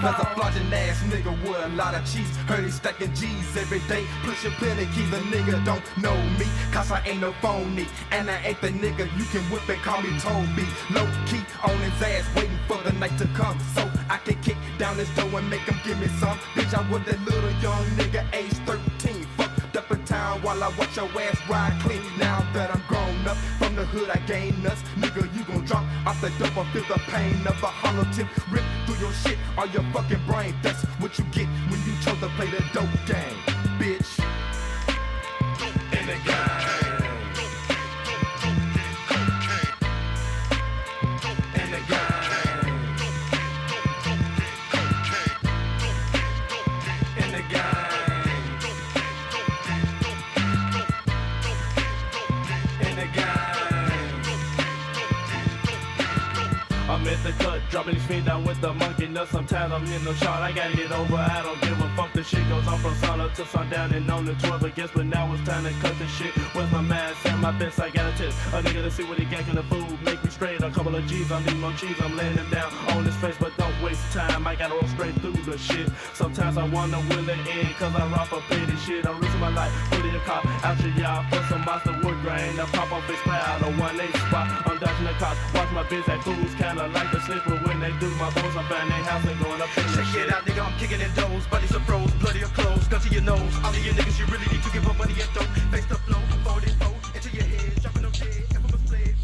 Cause a flogging ass nigga with a lot of cheese. Heard he stacking G's every day, pushing plenty keys. A nigga don't know me, cause I ain't no phony. And I ain't the nigga you can whip and call me Toby. Low key on his ass, waiting for the night to come, so I can kick down his door and make him give me some. Bitch, I was that little young nigga, age 13, fucked up in town while I watch your ass ride clean. Now that I'm grown up, from the hood I gain nuts. Nigga, you gon' drop off the dope and feel the pain of a hollow tip rip through your shit or your fucking brain. That's what you get when you chose to play the dope game, bitch. In the game. I'm at the cut, dropping these feet down with the monkey nuts. Sometimes I'm in the shot, I gotta get over. I don't give a fuck, the shit goes on from sun up to sundown and on the 12 against. But now it's time to cut the shit. Where's my mask and my best? I got a test. A nigga to see what he got in the food. Make me straight, a couple of G's, I need more cheese. I'm laying him down on his face, but don't waste time. I gotta roll straight through the shit. Sometimes I wonder will it end, cause I rock for petty shit. I'm losing my life, putting a cop out your y'all for some monster wood grain. I pop off his cloud, a 1-8 spot. I'm dodging the cops, watch my biz at fools, kinda like the slipper when they do my bones. I find their house and going up in the Check shit. it out, nigga, I'm kicking in doors. Bodies are froze, bloody or clothes, gun to your nose. All of you niggas, you really need to give up money and dope. Face the flow, forward and forward, into your head, dropping them dead. Infamous blade,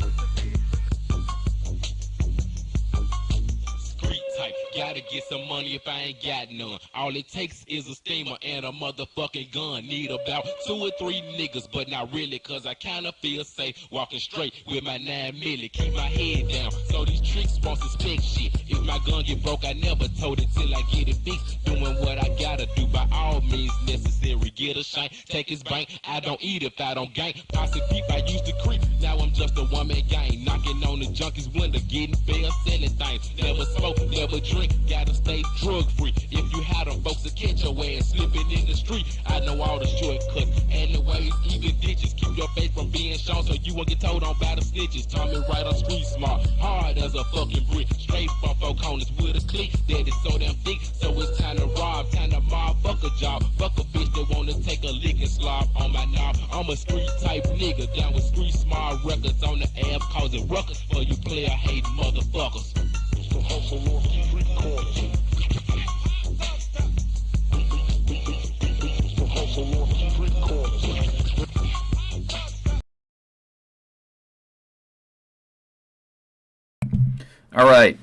Street type, gotta get some money if I ain't got none. All it takes is a steamer and a motherfucking gun. Need about 2 or 3 niggas, but not really, cause I kinda feel safe walking straight with my 9 milli. Keep my head down, so these tricks won't suspect shit. If my gun get broke, I never told it till I get it fixed. Doing what I gotta do by all means necessary. Get a shank, take his bank. I don't eat if I don't gang. Posse peep, I used to creep. Now I'm just a one-man gang. Knocking on the junkies' window, getting bail, selling things. Never smoke, never drink, gotta stay drug-free. If you had them folks to catch your ass slipping in the street, I know all the shortcuts and the ways, even ditches. Keep your face from being shown so you won't get told on by the snitches. Tommy right on street smart, hard as a fucking brick. Straight from 4 corners with a click that is so damn thick. So it's time to rob, time to mob, fuck a job. Fuck a bitch that wanna take a lick and slob on my knob. I'm a street type nigga, down with street smart records on the app, causing ruckus for you player hate motherfuckers. It's the hustle on the street corners. It's the hustle on the street corners. All right,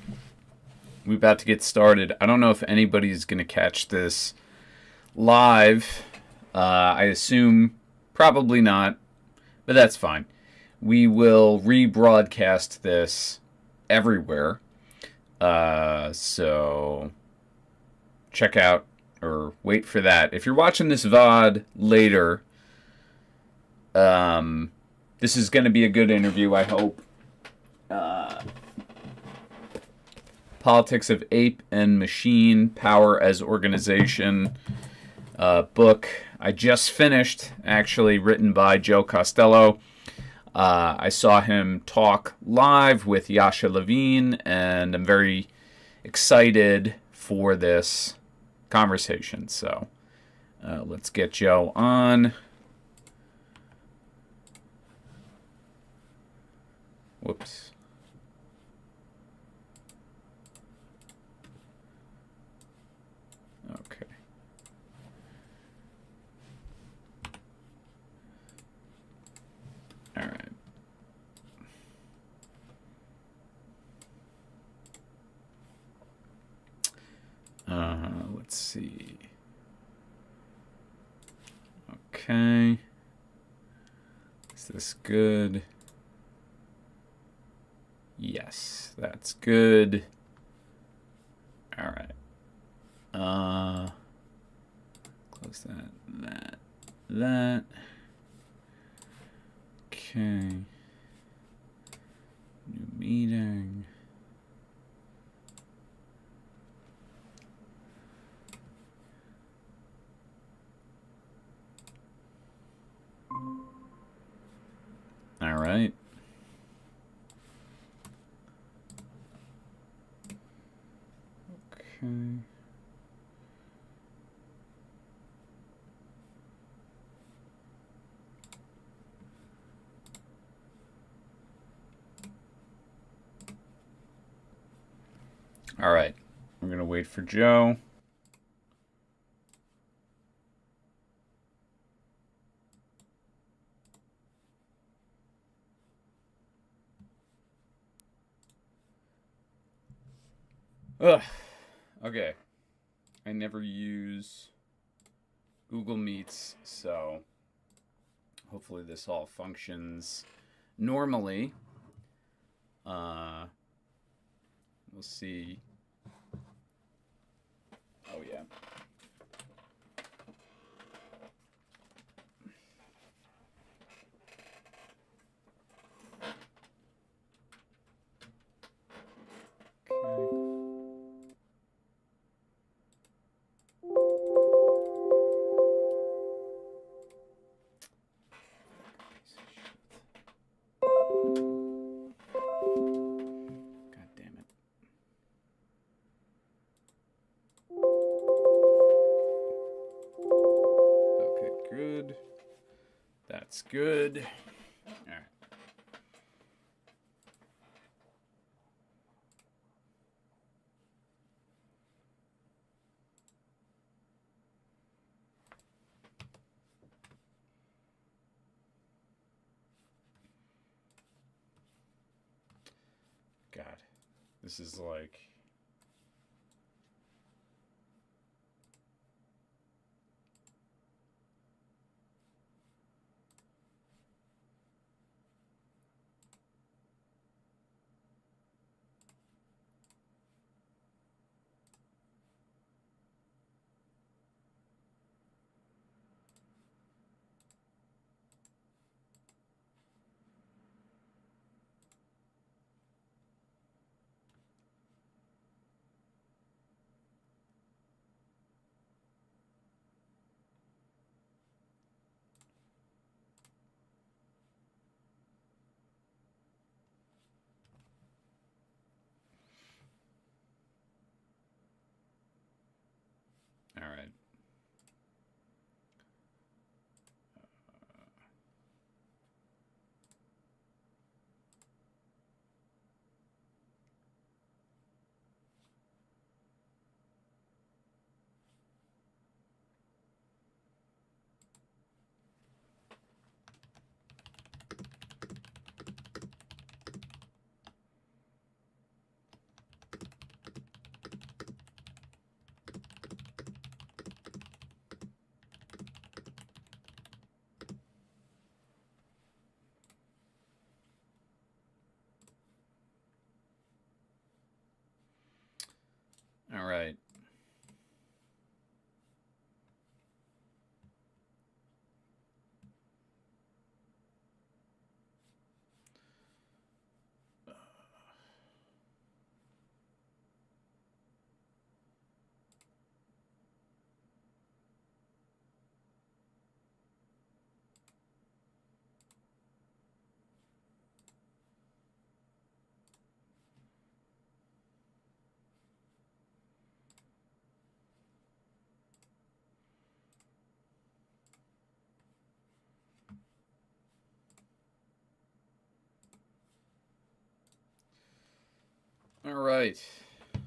we're about to get started. I don't know if anybody's going to catch this live. I assume probably not, but that's fine. We will rebroadcast this everywhere. So check out or wait for that. If you're watching this VOD later, this is going to be a good interview, I hope. Politics of Ape and Machine, Power as Organization book I just finished, actually, written by Joe Costello. I saw him talk live with Yasha Levine, and I'm very excited for this conversation. So let's get Joe on. Whoops. Okay. All right. Let's see. Okay. Is this good? Yes, that's good. All right. Close that. Okay. New meeting. All right. Okay. All right. We're going to wait for Joe. Ugh. Okay. I never use Google Meets, so hopefully this all functions normally. We'll see. Oh, yeah. Okay. God damn it. Okay, good. That's good. All right. God, this is like... All right. All right. All right. Let's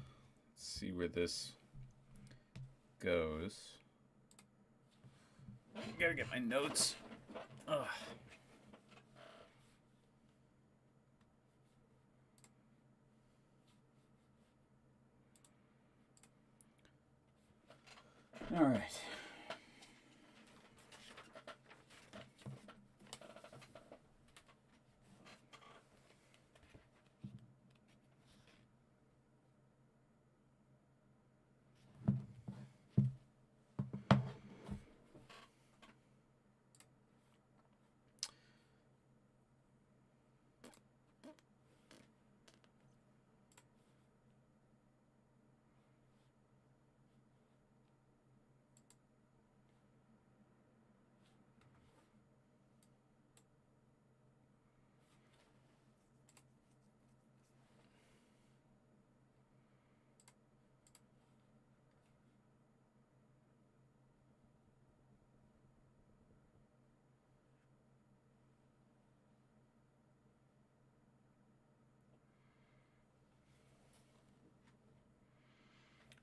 see where this goes. Gotta get my notes. Ugh. All right.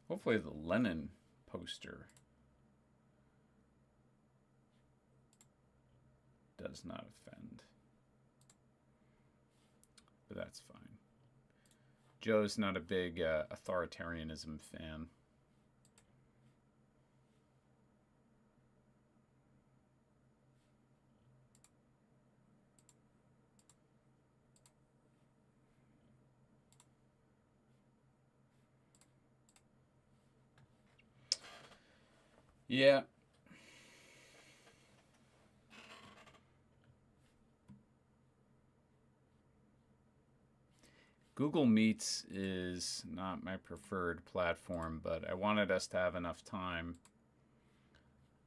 Hopefully the Lenin poster does not offend. But that's fine. Joe's not a big authoritarianism fan. Yeah. Google Meets is not my preferred platform, but I wanted us to have enough time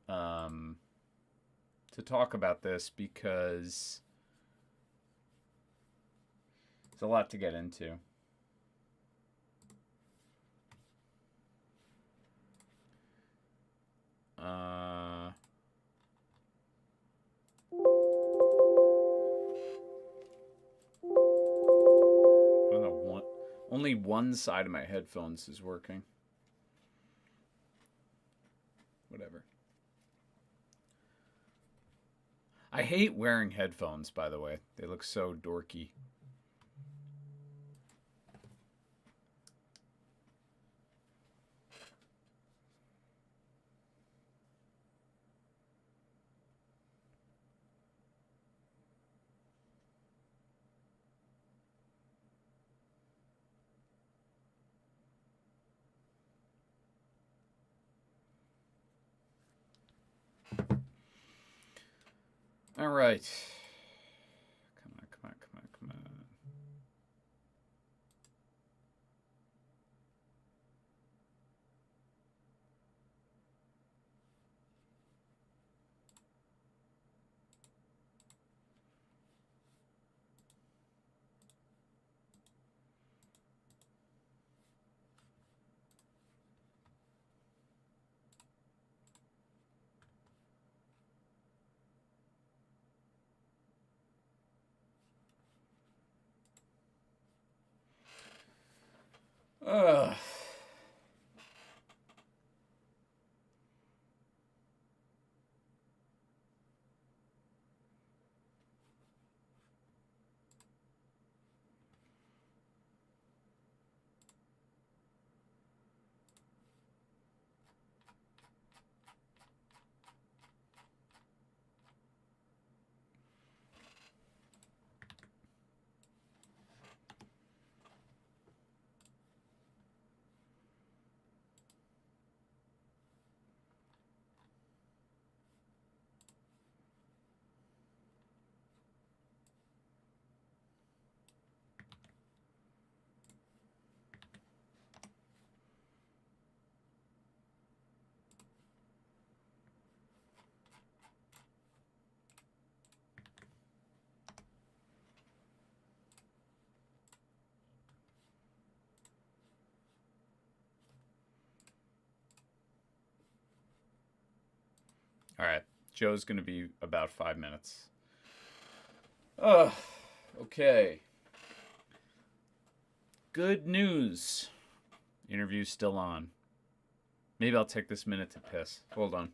to talk about this because it's a lot to get into. I don't know, only one side of my headphones is working. Whatever. I hate wearing headphones, by the way. They look so dorky. All right. Come on, come on, come on, come on. Ugh. All right. Joe's going to be about 5 minutes. Okay. Good news. Interview's still on. Maybe I'll take this minute to piss. Hold on.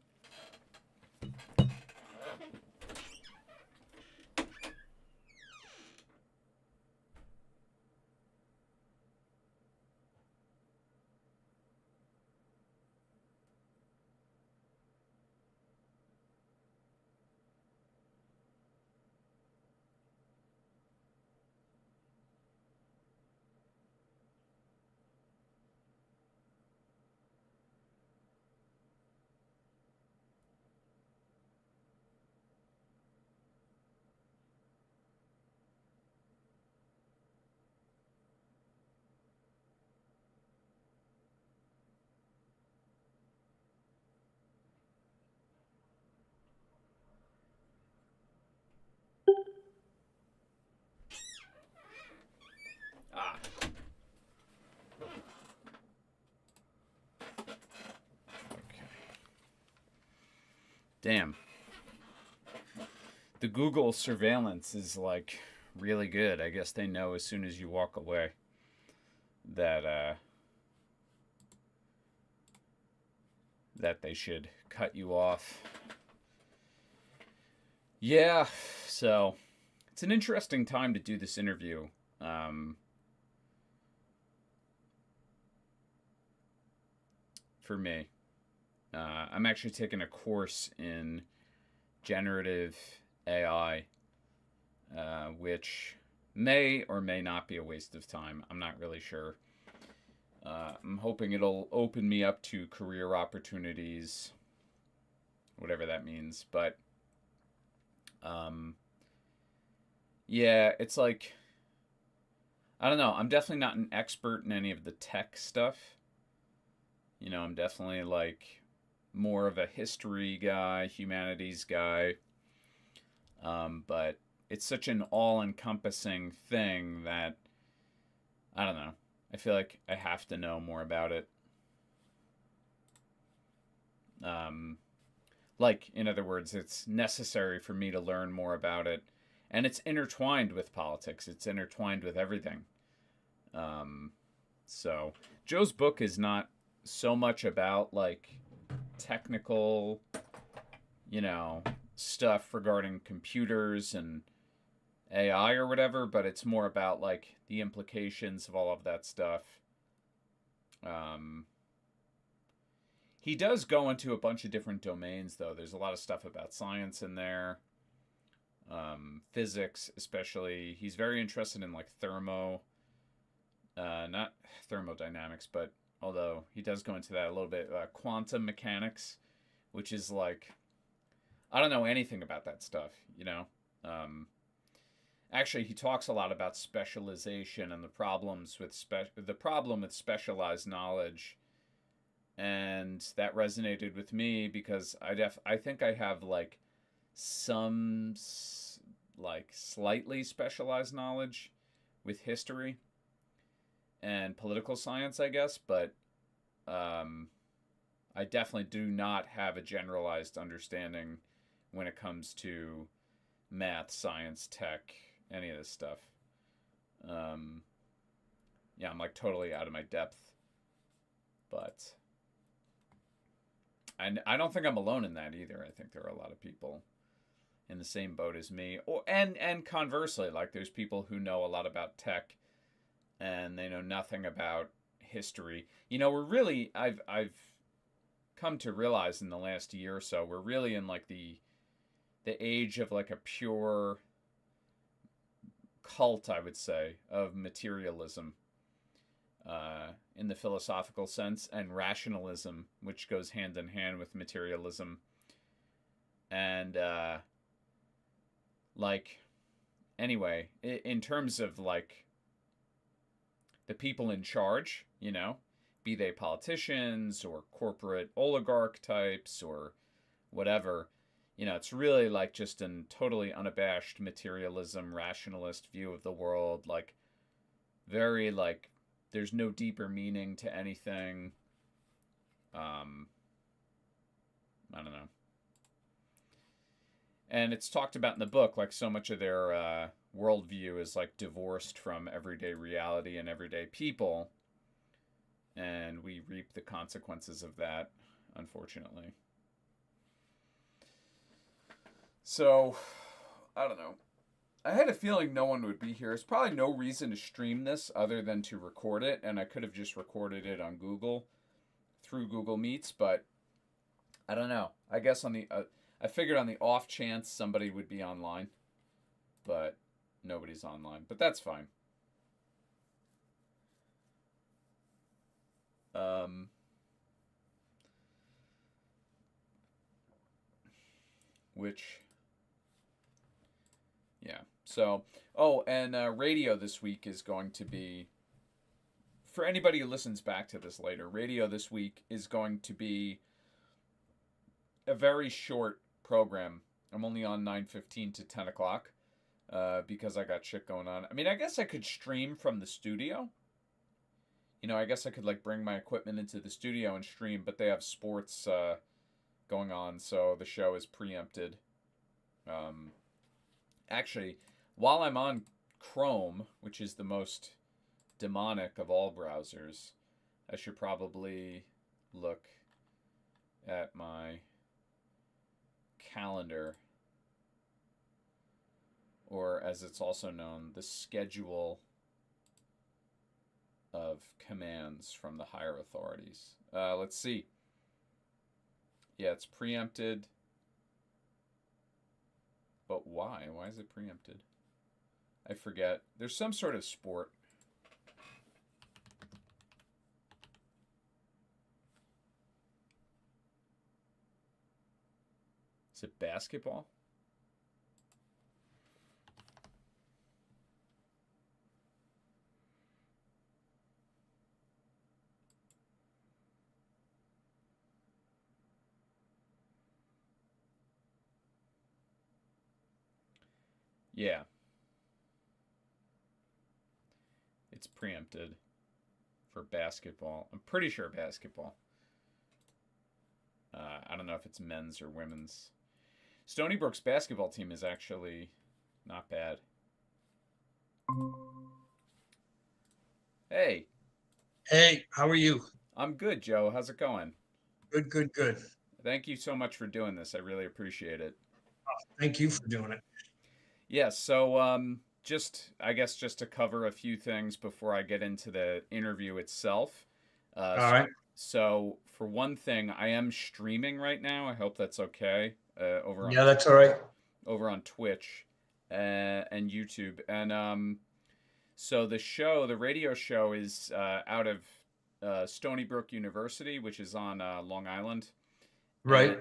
Damn. The Google surveillance is like really good. I guess they know as soon as you walk away that that they should cut you off. Yeah, so it's an interesting time to do this interview. For me. I'm actually taking a course in generative AI, which may or may not be a waste of time. I'm not really sure. I'm hoping it'll open me up to career opportunities, whatever that means. But yeah, it's like, I don't know. I'm definitely not an expert in any of the tech stuff. You know, I'm definitely like more of a history guy, humanities guy. But it's such an all-encompassing thing that, I don't know. I feel like I have to know more about it. Like, in other words, it's necessary for me to learn more about it. And it's intertwined with politics. It's intertwined with everything. So, Joe's book is not so much about, like, technical, you know, stuff regarding computers and AI or whatever, but it's more about, like, the implications of all of that stuff. He does go into a bunch of different domains, though. There's a lot of stuff about science in there, physics, especially. He's very interested in like not thermodynamics, but although he does go into that a little bit, quantum mechanics, which is like, I don't know anything about that stuff, you know. Actually, he talks a lot about specialization and the problems with the problem with specialized knowledge. And that resonated with me because I think I have like some like slightly specialized knowledge with history and political science, I guess, but I definitely do not have a generalized understanding when it comes to math, science, tech, any of this stuff. Yeah, I'm like totally out of my depth, but I don't think I'm alone in that either. I think there are a lot of people in the same boat as me. And conversely, like there's people who know a lot about tech and they know nothing about history. You know, I've come to realize in the last year or so, we're really in like the age of like a pure cult, I would say, of materialism. In the philosophical sense, and rationalism, which goes hand in hand with materialism. And, like, anyway, in terms of, like, the people in charge, you know, be they politicians or corporate oligarch types or whatever, you know, it's really, like, just a totally unabashed materialism, rationalist view of the world, like, very, like, there's no deeper meaning to anything. I don't know. And it's talked about in the book, like so much of their worldview is like divorced from everyday reality and everyday people. And we reap the consequences of that, unfortunately. So, I don't know. I had a feeling no one would be here. There's probably no reason to stream this other than to record it, and I could have just recorded it on Google through Google Meets, but I don't know. I guess I figured on the off chance somebody would be online, but nobody's online. But that's fine. Yeah. So, and radio this week is going to be, for anybody who listens back to this later, radio this week is going to be a very short program. I'm only on 9:15 to 10 o'clock because I got shit going on. I mean, I guess I could stream from the studio. You know, I guess I could like bring my equipment into the studio and stream, but they have sports going on, so the show is preempted. Actually, while I'm on Chrome, which is the most demonic of all browsers, I should probably look at my calendar, or as it's also known, the schedule of commands from the higher authorities. Let's see. Yeah, it's preempted. But why? Why is it preempted? I forget. There's some sort of sport. Is it basketball? Yeah. It's preempted for basketball. I'm pretty sure basketball. I don't know if it's men's or women's. Stony Brook's basketball team is actually not bad. Hey, Hey, how are you? I'm good, Joe. How's it going? Good, good, good. Thank you so much for doing this. I really appreciate it. Thank you for doing it. Yeah, so I guess just to cover a few things before I get into the interview itself. All So, right. so for one thing, I am streaming right now. I hope that's okay. Yeah, that's all right. Over on Twitch and YouTube, and so the radio show is out of Stony Brook University, which is on Long Island, and Right.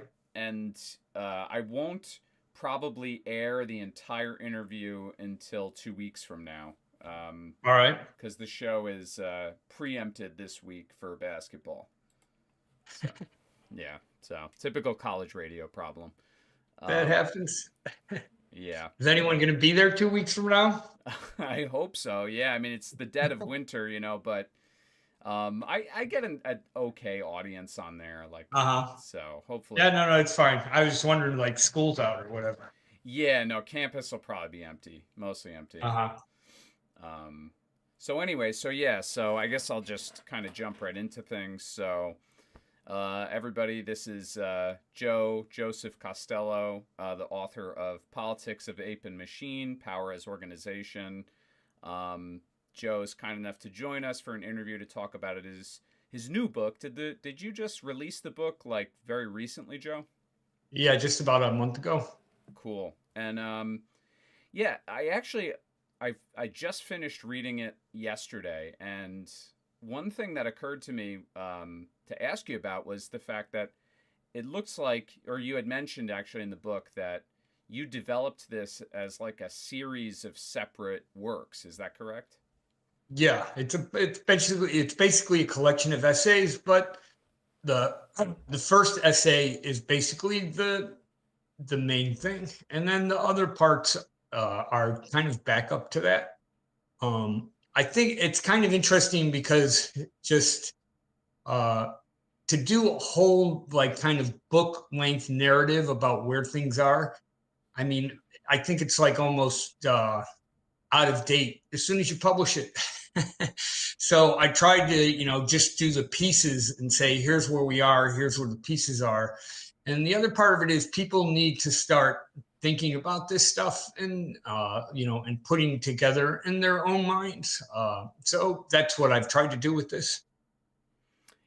I won't probably air the entire interview until 2 weeks from now, All right. because the show is preempted this week for basketball. So yeah, so typical college radio problem. That Um, happens. yeah. Is anyone going to be there 2 weeks from now? I hope so. Yeah, I mean it's the dead of winter, but I get an okay audience on there, like Uh-huh. so hopefully. Yeah, no, it's fine. I was just wondering, like, school's out or whatever. Yeah, no, campus will probably be empty, mostly empty. Uh-huh. Um, so anyway, so yeah, so I guess I'll just kind of jump right into things. So everybody, this is Joseph Costello, the author of Politics of Ape and Machine, Power as Organization. Joe is kind enough to join us for an interview to talk about it. His new book. Did you just release the book like very recently, Joe? Yeah, just about a month ago. Cool. And yeah, I just finished reading it yesterday, and one thing that occurred to me to ask you about was the fact that it looks like, or you had mentioned actually in the book, that you developed this as like a series of separate works. Is that correct? Yeah, it's basically a collection of essays, but the the first essay is basically the main thing, and then the other parts are kind of back up to that. I think it's kind of interesting because just uh, to do a whole like kind of book length narrative about where things are. I mean, I think it's like almost out of date as soon as you publish it. So I tried to, just do the pieces and say, here's where we are, here's where the pieces are. And the other part of it is people need to start thinking about this stuff and, and putting together in their own minds. So that's what I've tried to do with this.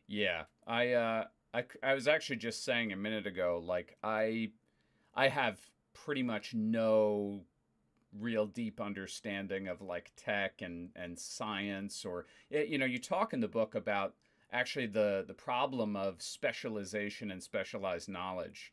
Yeah, I was actually just saying a minute ago, like I have pretty much no real deep understanding of like tech and science, or you talk in the book about actually the problem of specialization and specialized knowledge,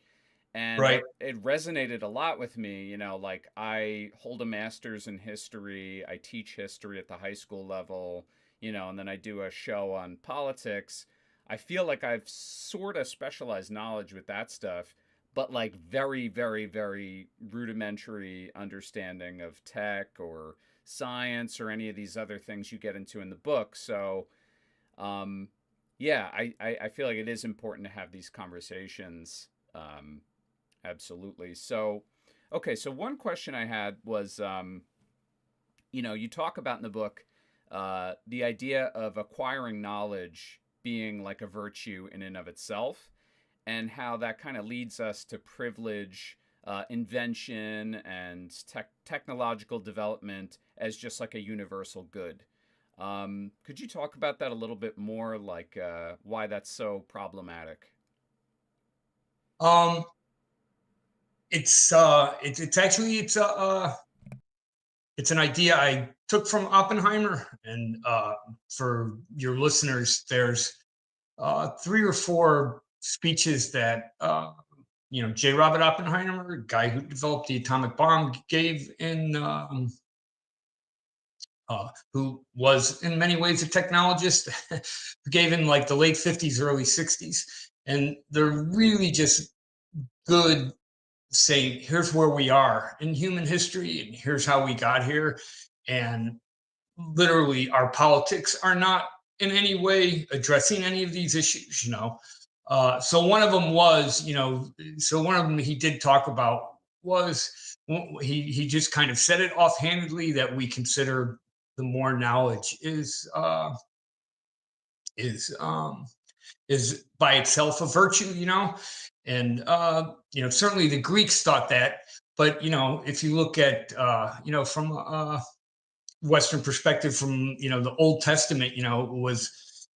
and Right. it resonated a lot with me. Like I hold a master's in history, I teach history at the high school level, and then I do a show on politics. I feel like I've sort of specialized knowledge with that stuff, but like very, very, very rudimentary understanding of tech or science or any of these other things you get into in the book. So, um, yeah, I feel like it is important to have these conversations. Absolutely. So, okay, so one question I had was, you talk about in the book the idea of acquiring knowledge being like a virtue in and of itself. and how that kind of leads us to privilege invention and technological development as just like a universal good. Could you talk about that a little bit more, like why that's so problematic? Um, it's actually it's an idea I took from Oppenheimer, and for your listeners, there's 3 or 4 speeches that J. Robert Oppenheimer, guy who developed the atomic bomb, gave in who was in many ways a technologist, who gave in like the late 50s, early 60s. And they're really just good, say, here's where we are in human history, and here's how we got here. And literally, our politics are not in any way addressing any of these issues. So one of them was, so one of them he did talk about was he just kind of said it offhandedly that we consider the more knowledge is is by itself a virtue. And certainly the Greeks thought that, but if you look at from a Western perspective, from the Old Testament, was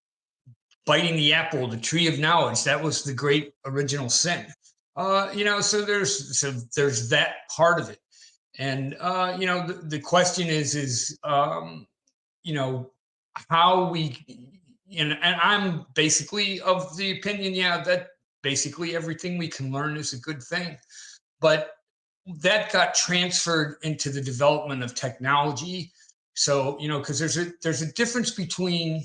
biting the apple, the tree of knowledge. That was the great original sin. So there's that part of it. And the question is how we, and I'm basically of the opinion, yeah, that basically everything we can learn is a good thing. But that got transferred into the development of technology. So, because there's a difference between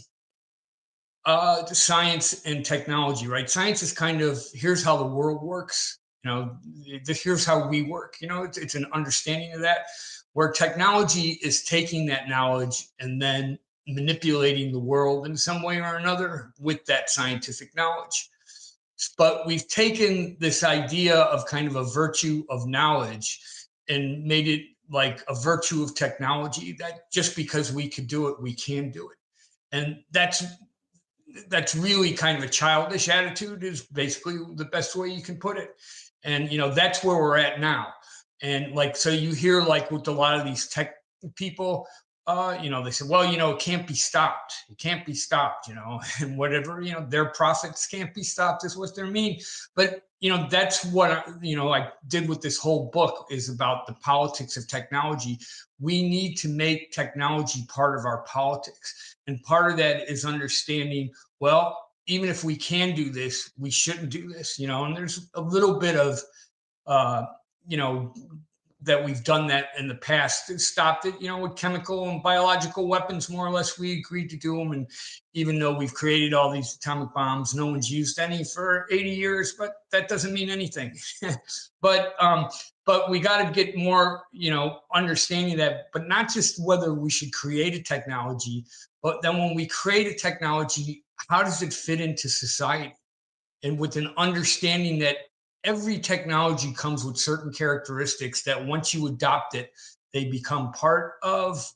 the science and technology, right? Science is kind of, here's how the world works. Here's how we work. It's an understanding of that. Where technology is taking that knowledge and then manipulating the world in some way or another with that scientific knowledge. But we've taken this idea of kind of a virtue of knowledge and made it like a virtue of technology, that just because we could do it, we can do it. And that's really kind of a childish attitude, is basically the best way you can put it. And that's where we're at now. And like, so you hear like with a lot of these tech people, they say, well, it can't be stopped. It can't be stopped, and whatever, their profits can't be stopped is what they mean. But that's what I did with this whole book, is about the politics of technology. We need to make technology part of our politics. And part of that is understanding, well, even if we can do this, we shouldn't do this, and there's a little bit of, uh, you know, that we've done that in the past, stopped it, with chemical and biological weapons, more or less, we agreed to do them. And even though we've created all these atomic bombs, no one's used any for 80 years, but that doesn't mean anything. But we got to get more, understanding that, but not just whether we should create a technology, but then when we create a technology, how does it fit into society? And with an understanding that every technology comes with certain characteristics that once you adopt it, they become part of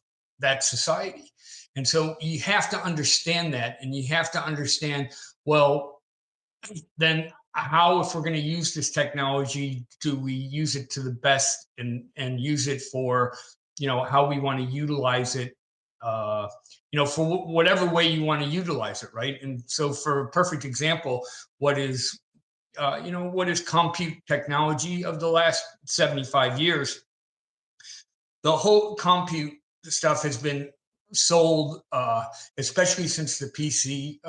that society. And so you have to understand that, and you have to understand, well, then how, if we're going to use this technology, do we use it to the best, and use it for, how we want to utilize it, for whatever way you want to utilize it, right? And so, for a perfect example, what is compute technology of the last 75 years? The whole compute stuff has been sold, especially since the PC,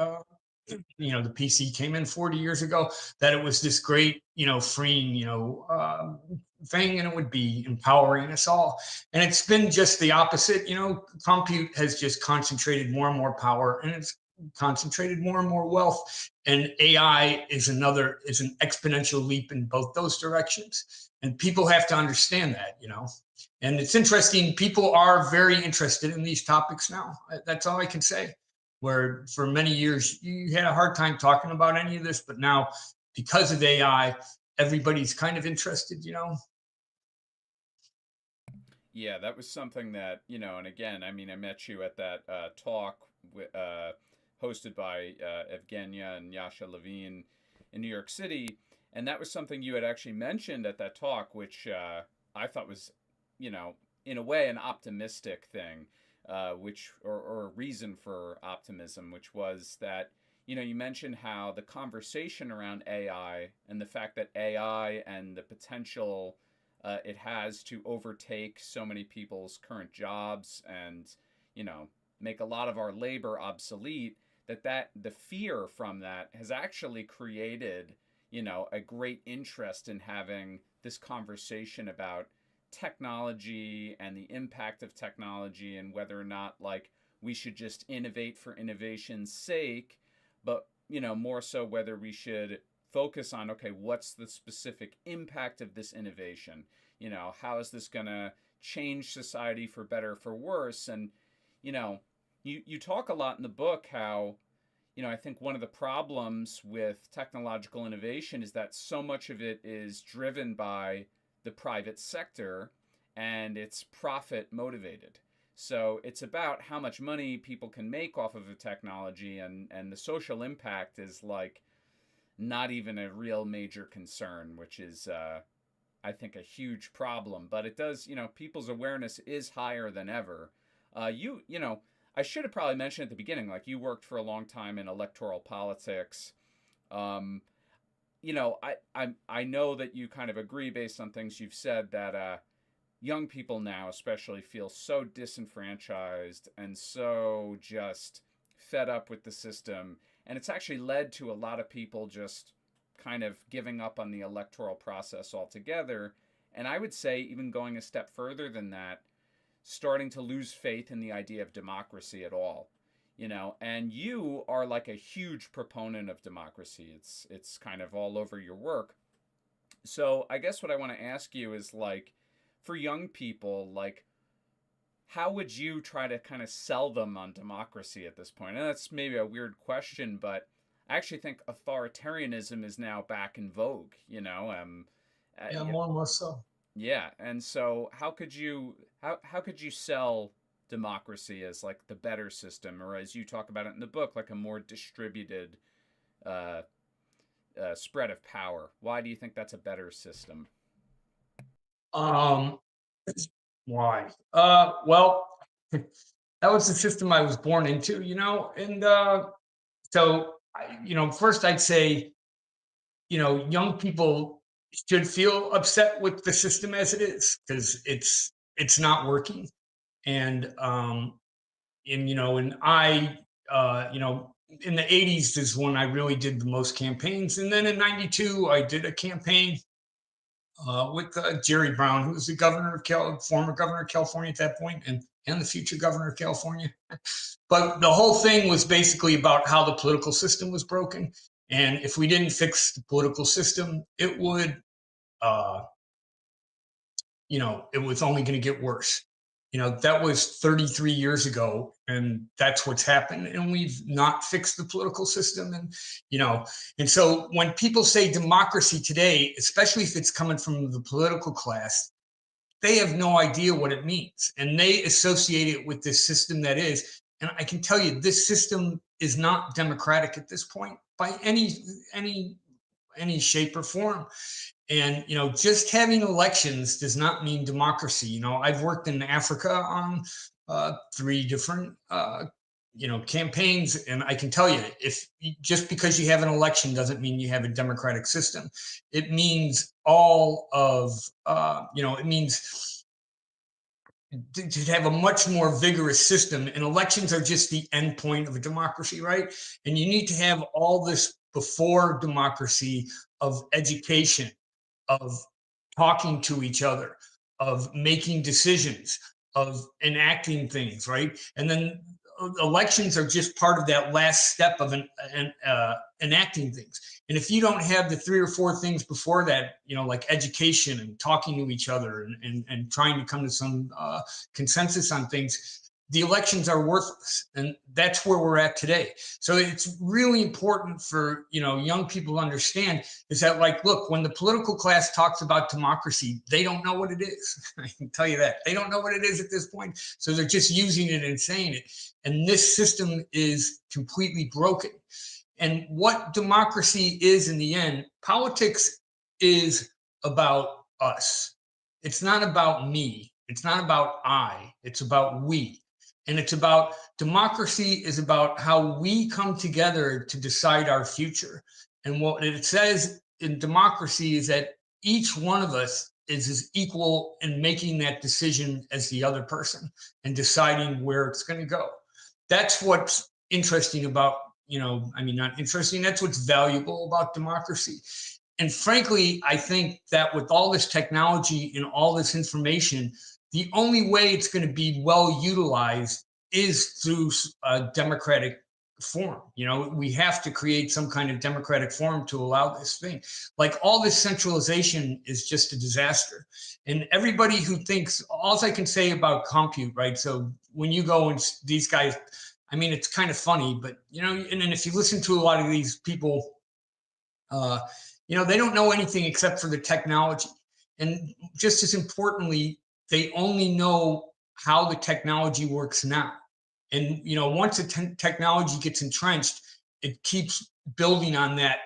the PC came in 40 years ago, that it was this great, freeing, thing, and it would be empowering us all. And it's been just the opposite. Compute has just concentrated more and more power, and it's concentrated more and more wealth. And AI is an exponential leap in both those directions. And people have to understand that, And it's interesting. People are very interested in these topics now. That's all I can say. Where for many years you had a hard time talking about any of this, but now, because of AI, everybody's kind of interested. Yeah, that was something that, and again, I mean, I met you at that talk hosted by Evgenia and Yasha Levine, in New York City. And that was something you had actually mentioned at that talk, which I thought was, in a way, an optimistic thing, or a reason for optimism, which was that, you mentioned how the conversation around AI and the fact that AI and the potential it has to overtake so many people's current jobs and, make a lot of our labor obsolete, that the fear from that has actually created, a great interest in having this conversation about technology and the impact of technology and whether or not like we should just innovate for innovation's sake, but more so whether we should focus on, okay, what's the specific impact of this innovation? How is this going to change society for better or for worse? And you talk a lot in the book how I think one of the problems with technological innovation is that so much of it is driven by the private sector and it's profit motivated. So it's about how much money people can make off of a technology, and the social impact is like not even a real major concern, which is I think a huge problem. But it does, people's awareness is higher than ever. I should have probably mentioned at the beginning, like you worked for a long time in electoral politics. I know that you kind of agree based on things you've said that young people now especially feel so disenfranchised and so just fed up with the system. And it's actually led to a lot of people just kind of giving up on the electoral process altogether. And I would say even going a step further than that, starting to lose faith in the idea of democracy at all. And you are like a huge proponent of democracy. It's kind of all over your work. So I guess what I want to ask you is like, for young people, like, how would you try to kind of sell them on democracy at this point? And that's maybe a weird question, but I actually think authoritarianism is now back in vogue, Yeah, more and more so. Yeah, and so how could you sell democracy as like the better system, or as you talk about it in the book, like a more distributed spread of power? Why do you think that's a better system? Um, why? Well, that was the system I was born into, and so first I'd say, young people should feel upset with the system as it is because it's not working, and and I in the 80s is when I really did the most campaigns, and then in 92 I did a campaign with Jerry Brown, who was the former governor of California at that point, and the future governor of California. But the whole thing was basically about how the political system was broken, and if we didn't fix the political system, it would, it was only going to get worse. That was 33 years ago, and that's what's happened. And we've not fixed the political system. And so when people say democracy today, especially if it's coming from the political class, they have no idea what it means. And they associate it with this system that is. And I can tell you, this system is not democratic at this point by any shape or form. And just having elections does not mean democracy. I've worked in Africa on 3 different campaigns, and I can tell you, if just because you have an election doesn't mean you have a democratic system. It means all of it means to have a much more vigorous system, and elections are just the end point of a democracy, right? And you need to have all this before democracy of education, of talking to each other, of making decisions, of enacting things, right? And then elections are just part of that last step of enacting things. And if you don't have the 3 or 4 things before that, like education and talking to each other and trying to come to some consensus on things, the elections are worthless. And that's where we're at today. So it's really important for young people to understand is that, like, look, when the political class talks about democracy, they don't know what it is. I can tell you that. They don't know what it is at this point. So they're just using it and saying it. And this system is completely broken. And what democracy is in the end, politics is about us. It's not about me. It's not about I. It's about we. And it's about democracy is about how we come together to decide our future. And what it says in democracy is that each one of us is as equal in making that decision as the other person and deciding where it's going to go. That's what's interesting about, I mean, not interesting, that's what's valuable about democracy. And frankly, I think that with all this technology and all this information, the only way it's going to be well utilized is through a democratic form. We have to create some kind of democratic form to allow this thing. Like, all this centralization is just a disaster. And everybody who thinks, all I can say about compute, right? So when you go and these guys, I mean, it's kind of funny, but and then if you listen to a lot of these people, they don't know anything except for the technology. And just as importantly, they only know how the technology works now. And once the technology gets entrenched, it keeps building on that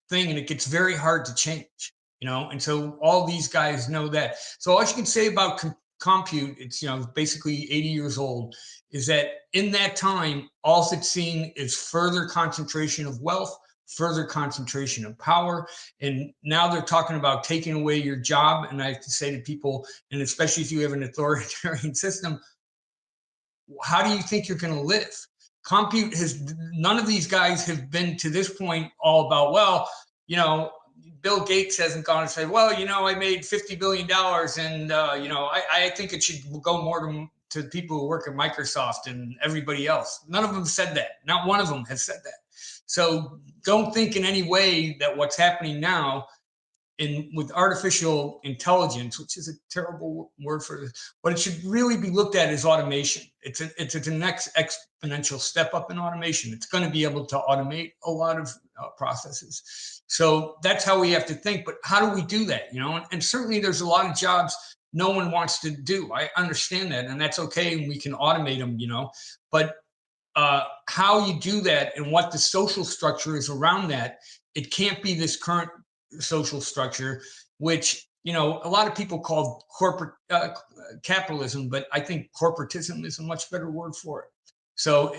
thing, and it gets very hard to change. And so all these guys know that. So all you can say about compute, it's basically 80 years old, is that in that time, all it's seen is further concentration of wealth, further concentration of power. And now they're talking about taking away your job. And I have to say to people, and especially if you have an authoritarian system, how do you think you're going to live? Compute none of these guys have been to this point all about, well, Bill Gates hasn't gone and said, well, I made $50 billion and, I think it should go more to people who work at Microsoft and everybody else. None of them said that. Not one of them has said that. So don't think in any way that what's happening now with artificial intelligence, which is a terrible word for this, but it should really be looked at as automation. It's the next exponential step up in automation. It's going to be able to automate a lot of processes. So that's how we have to think. But how do we do that? And certainly there's a lot of jobs no one wants to do. I understand that, and that's okay. And we can automate them, but how you do that and what the social structure is around that, it can't be this current social structure, which a lot of people call corporate capitalism, but I think corporatism is a much better word for it. So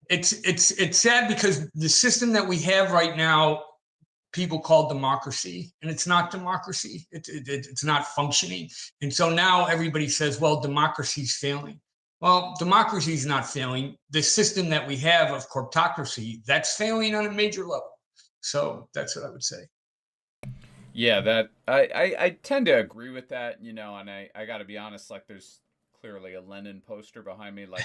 it's sad because the system that we have right now, people call democracy, and it's not democracy. It's not functioning, and so now everybody says, well, democracy's failing. Well, democracy is not failing. The system that we have of corptocracy, that's failing on a major level. So that's what I would say. Yeah, that I tend to agree with that, and I got to be honest, like, there's clearly a Lenin poster behind me. Like,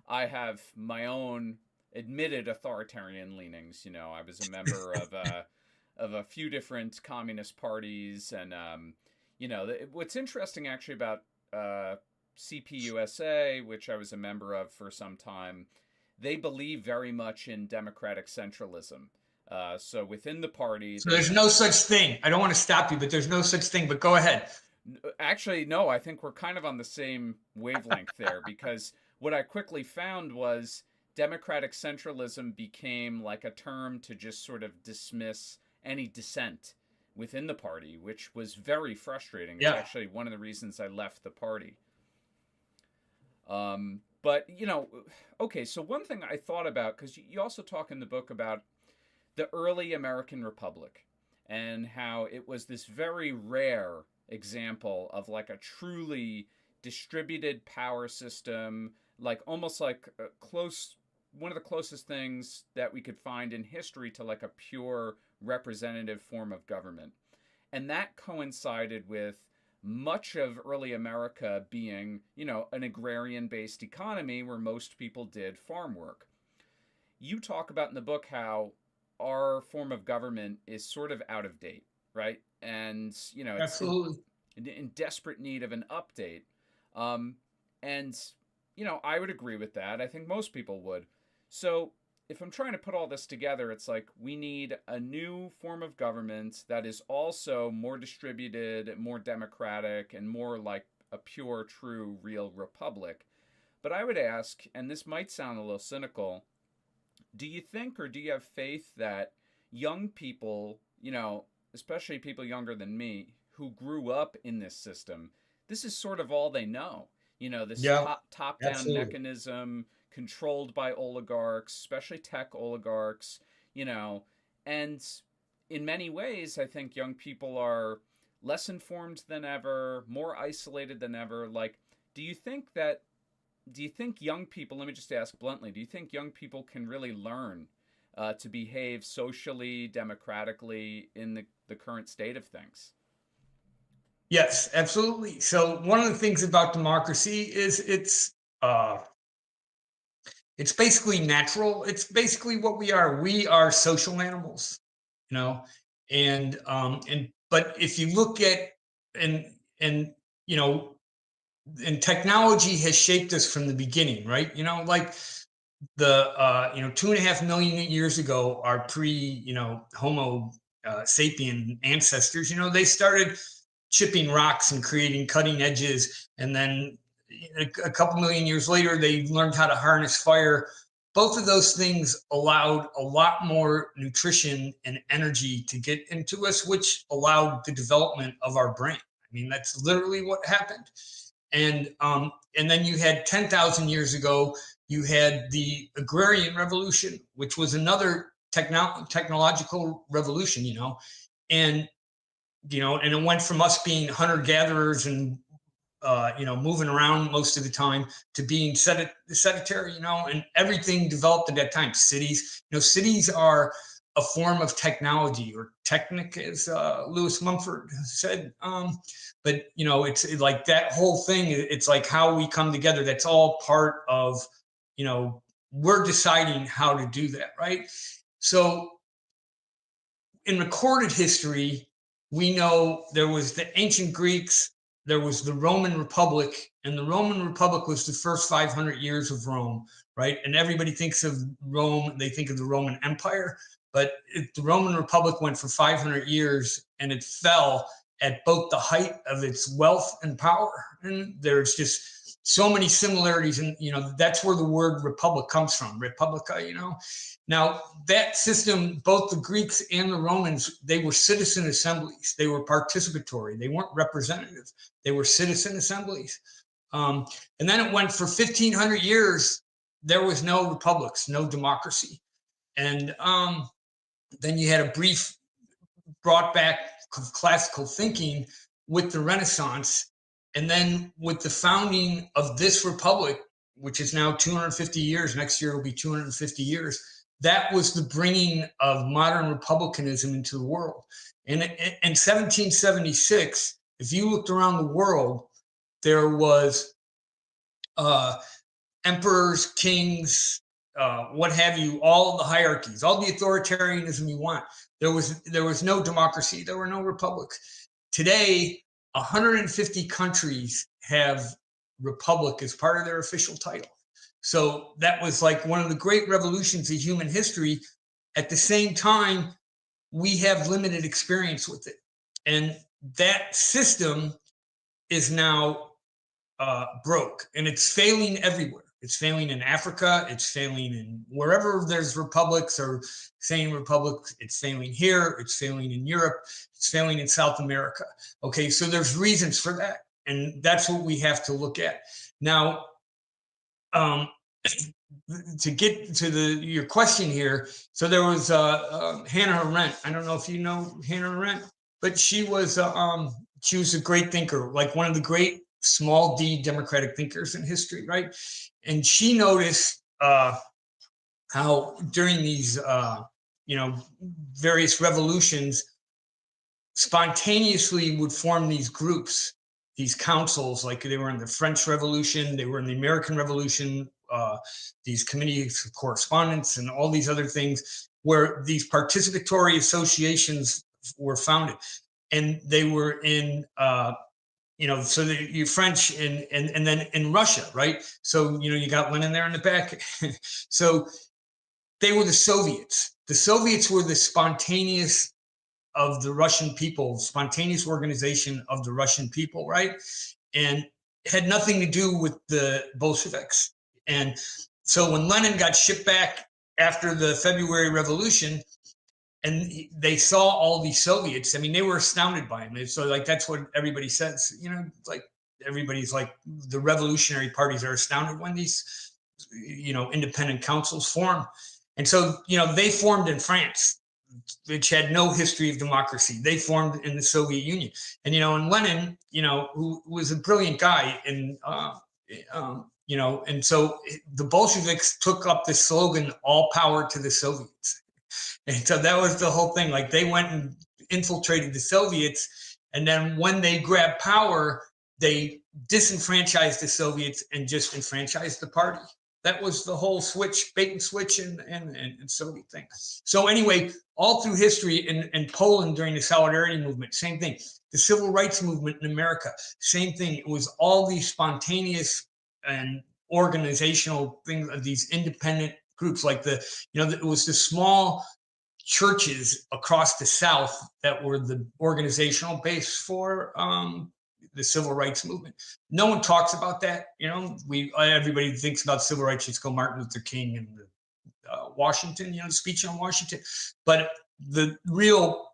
I have my own admitted authoritarian leanings. I was a member of a few different communist parties, and what's interesting actually about CPUSA, which I was a member of for some time, they believe very much in democratic centralism. So within the party, so there's no such thing. I don't want to stop you, but there's no such thing. But go ahead. Actually, no, I think we're kind of on the same wavelength there, because what I quickly found was democratic centralism became like a term to just sort of dismiss any dissent within the party, which was very frustrating. Yeah. It's actually one of the reasons I left the party. But, okay, so one thing I thought about, because you also talk in the book about the early American Republic and how it was this very rare example of like a truly distributed power system, like almost like one of the closest things that we could find in history to like a pure representative form of government. And that coincided with much of early America being, an agrarian-based economy where most people did farm work. You talk about in the book how our form of government is sort of out of date, right? And, it's Absolutely in desperate need of an update. And, I would agree with that. I think most people would. So if I'm trying to put all this together, it's like we need a new form of government that is also more distributed, more democratic, and more like a pure, true, real republic. But I would ask, and this might sound a little cynical, do you think, or do you have faith that young people, especially people younger than me who grew up in this system, this is sort of all they know? This Yeah, top down absolutely. mechanism controlled by oligarchs, especially tech oligarchs, and in many ways, I think young people are less informed than ever, more isolated than ever. Like, do you think that do you think young people, let me just ask bluntly, do you think young people can really learn to behave socially, democratically in the current state of things? Yes, absolutely. So one of the things about democracy is uh, it's basically natural. It's basically what we are. We are social animals, you know, and but if you look at and and you know and technology has shaped us from the beginning, right? Like the 2.5 million years ago, our pre Homo sapien ancestors, they started chipping rocks and creating cutting edges, and then a couple million years later, they learned how to harness fire. Both of those things allowed a lot more nutrition and energy to get into us, which allowed the development of our brain. I mean, that's literally what happened. And then you had 10,000 years ago, you had the agrarian revolution, which was another technological revolution, and and it went from us being hunter gatherers and moving around most of the time to being sedentary, and everything developed at that time. Cities are a form of technology, or technic, as Lewis Mumford said. But it's like that whole thing. It's like how we come together. That's all part of, we're deciding how to do that, right? So in recorded history, we know there was the ancient Greeks, there was the Roman Republic, and the Roman Republic was the first 500 years of Rome, right? And everybody thinks of Rome, they think of the Roman Empire, but the Roman Republic went for 500 years and it fell at both the height of its wealth and power. And there's just so many similarities. And, that's where the word republic comes from, Republica, Now, that system, both the Greeks and the Romans, they were citizen assemblies. They were participatory. They weren't representative. They were citizen assemblies. And then it went for 1,500 years. There was no republics, no democracy. And then you had a brief brought back of classical thinking with the Renaissance. And then with the founding of this republic, which is now 250 years, next year will be 250 years, that was the bringing of modern republicanism into the world. And in 1776, if you looked around the world, there was emperors, kings, what have you, all the hierarchies, all the authoritarianism you want. There was no democracy. There were no republics. Today, 150 countries have republic as part of their official title. So that was like one of the great revolutions of human history. At the same time, we have limited experience with it. And that system is now broke, and it's failing everywhere. It's failing in Africa. It's failing in wherever there's republics or saying republics. It's failing here. It's failing in Europe. It's failing in South America. Okay, so there's reasons for that, and that's what we have to look at now. To get to your question here, so there was Hannah Arendt. I don't know if you know Hannah Arendt, but she was a great thinker, like one of the great small d democratic thinkers in history, right? And she noticed how during these various revolutions, spontaneously would form these groups, these councils, like they were in the French Revolution, they were in the American Revolution, these committees of correspondence and all these other things, where these participatory associations were founded. And they were in so you French and then in Russia, right? So you got Lenin there in the back. So they were the Soviets. The Soviets were the spontaneous of the Russian people, spontaneous organization of the Russian people, right? And had nothing to do with the Bolsheviks. And so when Lenin got shipped back after the February Revolution, and they saw all these Soviets. I mean, they were astounded by him. So like that's what everybody says. You know, like everybody's like the revolutionary parties are astounded when these independent councils form. And so they formed in France, which had no history of democracy. They formed in the Soviet Union, and Lenin, who was a brilliant guy, and and so the Bolsheviks took up the slogan "All power to the Soviets." And so that was the whole thing. Like they went and infiltrated the Soviets, and then when they grabbed power, they disenfranchised the Soviets and just enfranchised the party. That was the whole switch, bait and switch, and Soviet thing. So anyway, all through history, in Poland during the Solidarity movement, same thing. The Civil Rights movement in America, same thing. It was all these spontaneous and organizational things, these independent groups, like it was the small churches across the South that were the organizational base for the civil rights movement. No one talks about that. Everybody thinks about civil rights, just go Martin Luther King and Washington, the speech on Washington. But the real,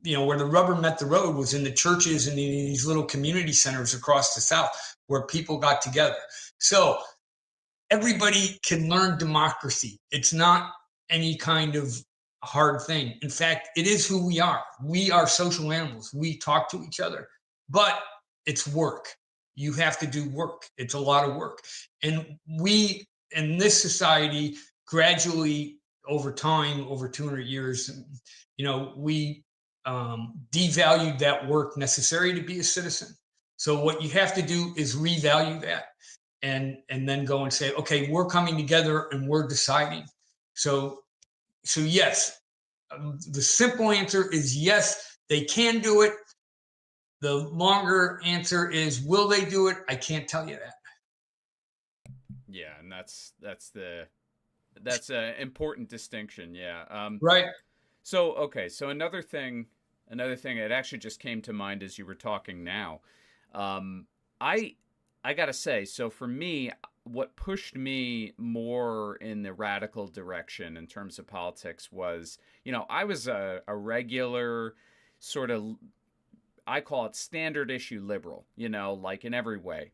where the rubber met the road was in the churches and in these little community centers across the South where people got together. So everybody can learn democracy. It's not any kind of hard thing. In fact, it is who we are. We are social animals. We talk to each other, but it's work. You have to do work. It's a lot of work. And we, in this society, gradually over time, over 200 years, we devalued that work necessary to be a citizen. So what you have to do is revalue that and then go and say, okay, we're coming together and we're deciding. So yes, the simple answer is yes, they can do it. The longer answer is, will they do it? I can't tell you that. Yeah, and that's an important distinction. Yeah. Right. So okay, so another thing that actually just came to mind as you were talking now. I gotta say, so for me, what pushed me more in the radical direction in terms of politics was, I was a regular sort of, I call it standard issue liberal, like in every way.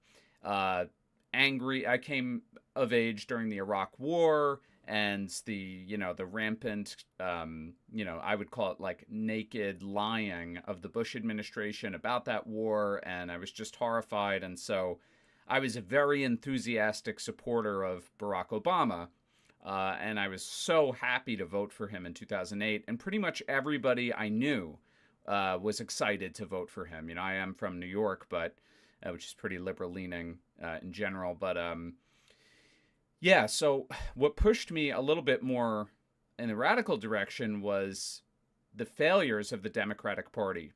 Angry, I came of age during the Iraq War and the rampant, I would call it like naked lying of the Bush administration about that war. And I was just horrified. And so I was a very enthusiastic supporter of Barack Obama. And I was so happy to vote for him in 2008. And pretty much everybody I knew was excited to vote for him. I am from New York, but which is pretty liberal leaning in general. But yeah, so what pushed me a little bit more in the radical direction was the failures of the Democratic Party.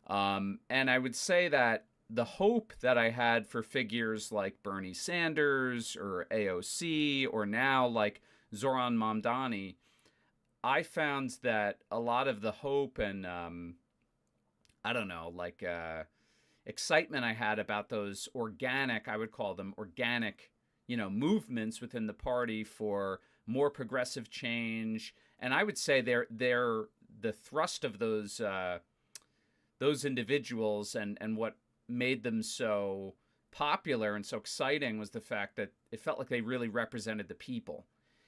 And I would say that the hope that I had for figures like Bernie Sanders or AOC or now like Zoran Mamdani, I found that a lot of the hope and excitement I had about those organic, I would call them organic, movements within the party for more progressive change. And I would say they're the thrust of those individuals and what made them so popular and so exciting was the fact that it felt like they really represented the people,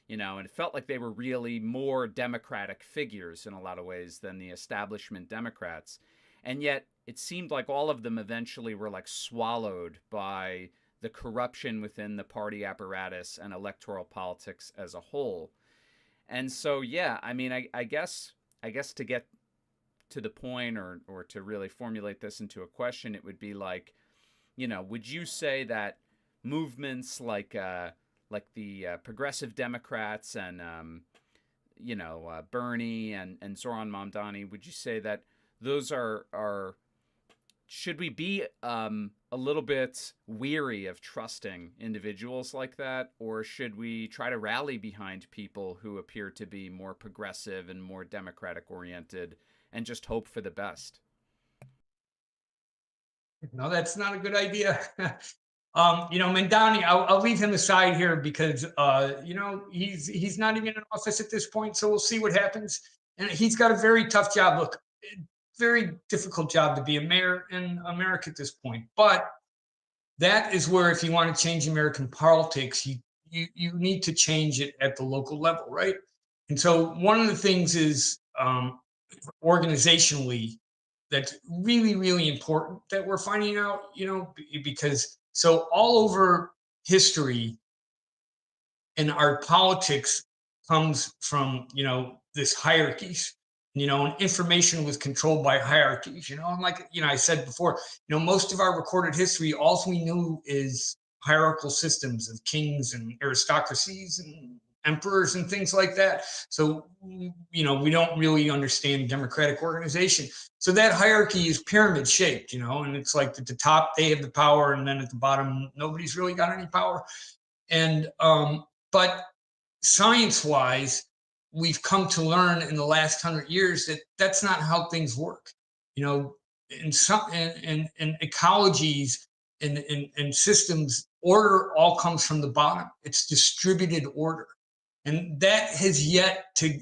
and it felt like they were really more democratic figures in a lot of ways than the establishment Democrats. And yet it seemed like all of them eventually were like swallowed by the corruption within the party apparatus and electoral politics as a whole. And so, yeah, I mean, I guess to get to the point or to really formulate this into a question, it would be like, would you say that movements like the Progressive Democrats and, Bernie and Zoran Mamdani, would you say that those are should we be a little bit weary of trusting individuals like that, or should we try to rally behind people who appear to be more progressive and more democratic oriented and just hope for the best? No, that's not a good idea. Mandani, I'll leave him aside here because he's not even in office at this point, so we'll see what happens. And he's got a very tough job. Look, very difficult job to be a mayor in America at this point. But that is where, if you want to change American politics, you need to change it at the local level, right? And so one of the things is organizationally that's really, really important that we're finding out, because so all over history and our politics comes from, this hierarchies, and information was controlled by hierarchies, and like, I said before, most of our recorded history, all we knew is hierarchical systems of kings and aristocracies and emperors and things like that. So, we don't really understand democratic organization. So that hierarchy is pyramid shaped, and it's like at the top, they have the power. And then at the bottom, nobody's really got any power. And, but science wise, we've come to learn in the last 100 years that that's not how things work. In some, in ecologies and systems, order all comes from the bottom. It's distributed order. And that has yet to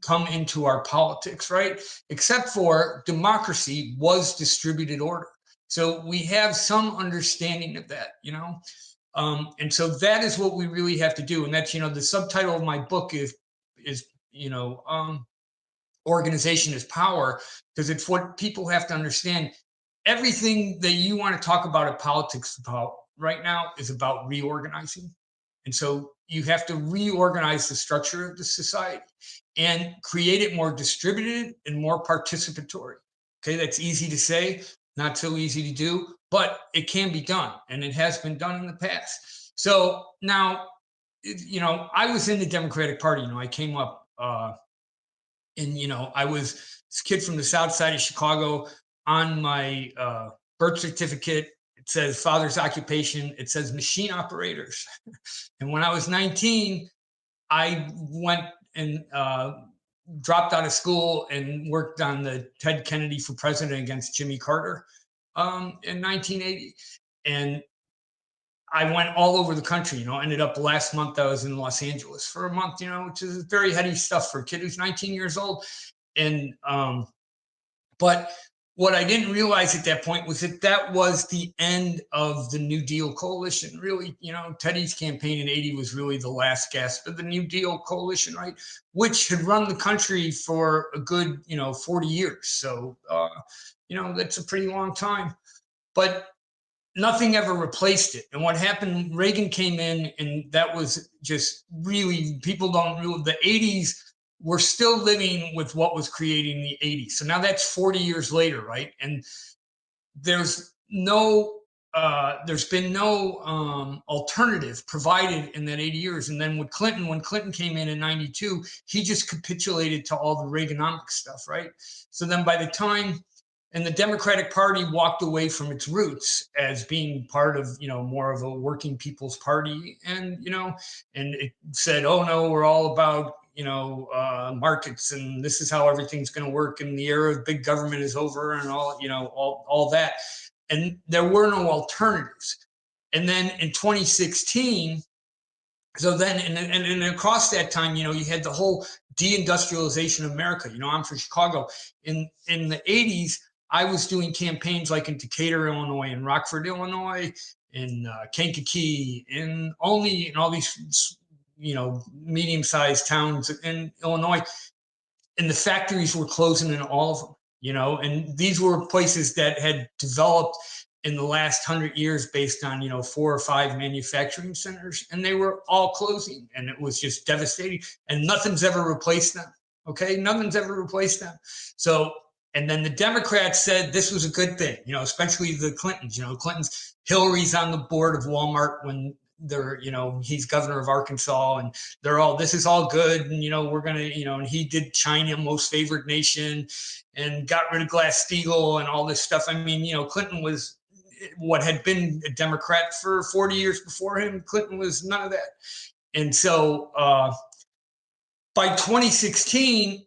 come into our politics, right? Except for democracy was distributed order. So we have some understanding of that, and so that is what we really have to do. And that's, the subtitle of my book is organization is power, because it's what people have to understand. Everything that you want to talk about in politics about right now is about reorganizing. And so you have to reorganize the structure of the society and create it more distributed and more participatory. Okay, that's easy to say, not so easy to do, but it can be done, and it has been done in the past. So now, I was in the Democratic Party. I came up, and I was this kid from the South Side of Chicago. On my birth certificate, it says father's occupation. It says machine operators. And when I was 19, I went and dropped out of school and worked on the Ted Kennedy for president against Jimmy Carter in 1980. And I went all over the country, ended up last month I was in Los Angeles for a month, which is very heady stuff for a kid who's 19 years old. And, but what I didn't realize at that point was that was the end of the New Deal coalition. Really, Teddy's campaign in 80 was really the last gasp of the New Deal coalition, right? Which had run the country for a good, 40 years. So, that's a pretty long time. But nothing ever replaced it. And what happened, Reagan came in, and that was just really, people don't realize the 80s, we're still living with what was created in the 80s. So now that's 40 years later, right? And there's been no alternative provided in that 80 years. And then when Clinton came in 92, he just capitulated to all the Reaganomics stuff, right? So then by the time, and the Democratic Party walked away from its roots as being part of, more of a working people's party. And, and it said, oh no, we're all about, markets, and this is how everything's going to work. And the era of big government is over, and all that. And there were no alternatives. And then in 2016, so then, and across that time, you had the whole deindustrialization of America. I'm from Chicago. In the 80s, I was doing campaigns like in Decatur, Illinois, and Rockford, Illinois, in Kankakee, in all these, medium-sized towns in Illinois. And the factories were closing in all of them, and these were places that had developed in the last 100 years based on, 4 or 5 manufacturing centers, and they were all closing, and it was just devastating, and nothing's ever replaced them. Okay. Nothing's ever replaced them. So, and then the Democrats said this was a good thing, especially the Clintons, Hillary's on the board of Walmart when they're, he's governor of Arkansas, and they're all, this is all good. And, we're going to, and he did China most favored nation and got rid of Glass-Steagall and all this stuff. I mean, Clinton was what had been a Democrat for 40 years before him. Clinton was none of that. And so by 2016,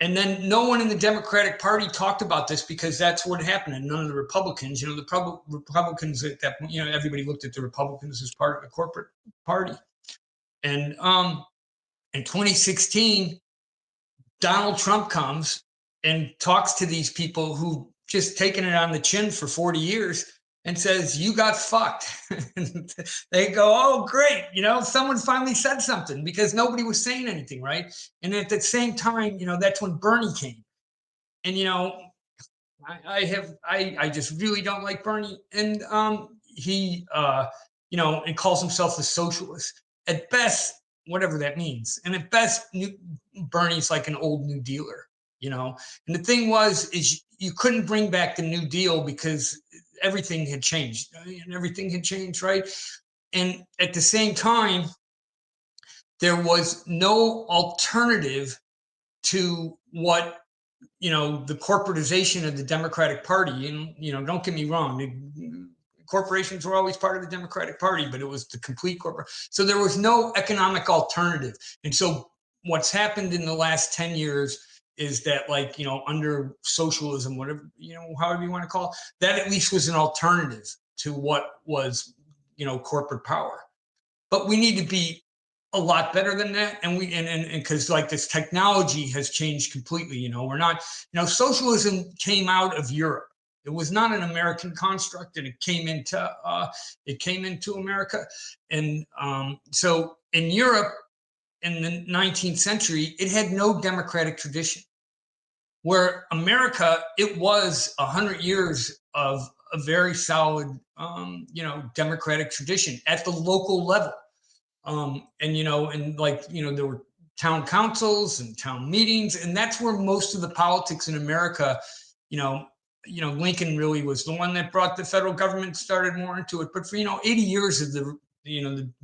And then no one in the Democratic Party talked about this because that's what happened. And none of the Republicans, the Republicans at that point, everybody looked at the Republicans as part of the corporate party. And in 2016, Donald Trump comes and talks to these people who just taken it on the chin for 40 years and says, you got fucked. And they go, oh, great. Someone finally said something, because nobody was saying anything, right? And at the same time, that's when Bernie came. And, I just really don't like Bernie. And he, and calls himself a socialist. At best, whatever that means. And at best, Bernie's like an old New Dealer, And the thing is you couldn't bring back the New Deal because everything had changed. And everything had changed, right? And at the same time, there was no alternative to what the corporatization of the Democratic Party. And don't get me wrong, corporations were always part of the Democratic Party, but it was the complete corporate. So there was no economic alternative. And so what's happened in the last 10 years is that, like, under socialism, whatever, however you want to call it, that at least was an alternative to what was, corporate power. But we need to be a lot better than that. And because like this technology has changed completely, we're not, socialism came out of Europe. It was not an American construct, and it came into America. And so in Europe in the 19th century, it had no democratic tradition. Where America, it was 100 years of a very solid, democratic tradition at the local level. There were town councils and town meetings, and that's where most of the politics in America, Lincoln really was the one that brought the federal government, started more into it. But for 80 years of the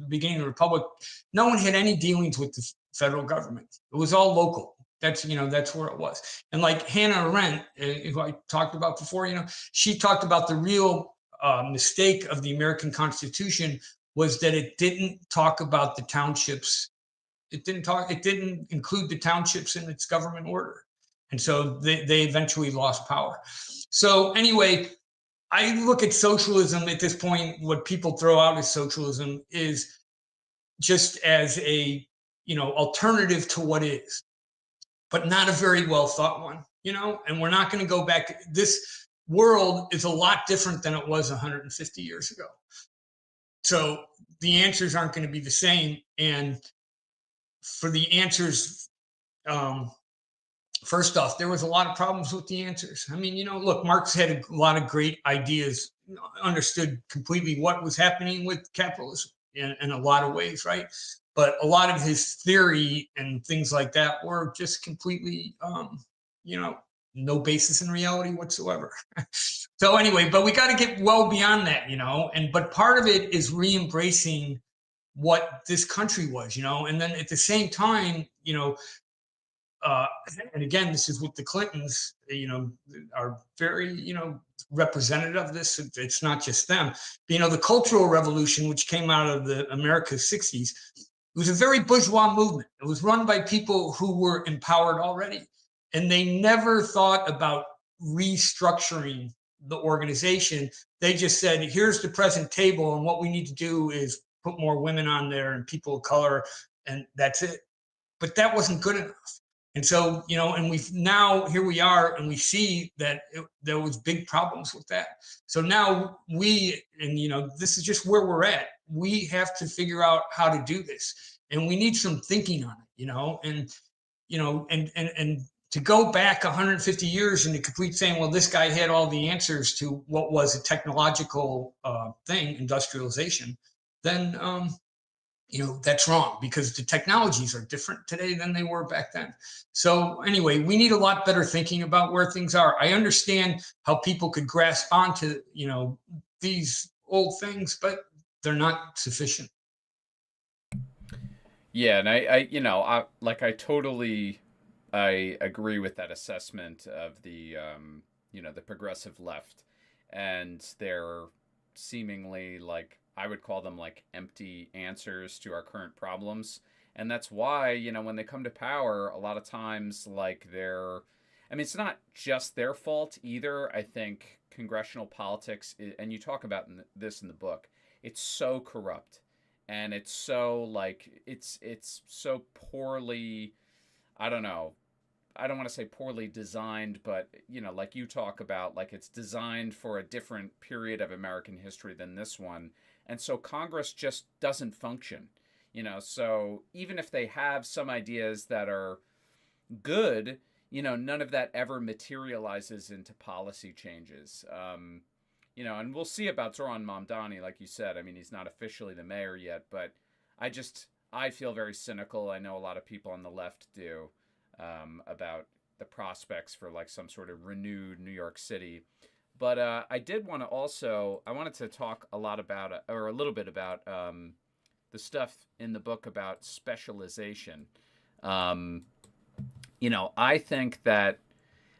beginning of the republic, no one had any dealings with the federal government. It was all local. That's where it was. And like Hannah Arendt, who I talked about before, she talked about the real mistake of the American Constitution was that it didn't talk about the townships. It didn't include the townships in its government order. And so they eventually lost power. So anyway, I look at socialism at this point, what people throw out as socialism is just as a, alternative to what is, but not a very well thought one, and we're not going to go back. This world is a lot different than it was 150 years ago. So the answers aren't going to be the same. And for the answers, first off, there was a lot of problems with the answers. I mean, look, Marx had a lot of great ideas, understood completely what was happening with capitalism in a lot of ways, right? But a lot of his theory and things like that were just completely, no basis in reality whatsoever. So anyway, but we got to get well beyond that, but part of it is re-embracing what this country was, and then at the same time, and again, this is with the Clintons, are very, representative of this. It's not just them. The Cultural Revolution, which came out of the America's 60s, it was a very bourgeois movement. It was run by people who were empowered already. And they never thought about restructuring the organization. They just said, here's the present table, and what we need to do is put more women on there and people of color, and that's it. But that wasn't good enough. And so, and here we are, and we see that there was big problems with that. So now this is just where we're at. We have to figure out how to do this, and we need some thinking on it, and to go back 150 years and to complete saying, well, this guy had all the answers to what was a technological thing, industrialization, then that's wrong, because the technologies are different today than they were back then. So anyway, we need a lot better thinking about where things are. I understand how people could grasp onto, these old things, but they're not sufficient. Yeah, and I agree with that assessment of the the progressive left, and their seemingly, like, I would call them like empty answers to our current problems. And that's why, when they come to power, a lot of times, like, I mean, it's not just their fault either. I think congressional politics, and you talk about this in the book, it's so corrupt. And it's so, like, it's so poorly, I don't know, I don't want to say poorly designed, but like you talk about, like it's designed for a different period of American history than this one, and so Congress just doesn't function. So even if they have some ideas that are good, none of that ever materializes into policy changes. And we'll see about Zoran Mamdani, like you said. I mean, he's not officially the mayor yet, but I feel very cynical. I know a lot of people on the left do, about the prospects for like some sort of renewed New York City. But I wanted to talk a lot about, or a little bit about, the stuff in the book about specialization. I think that,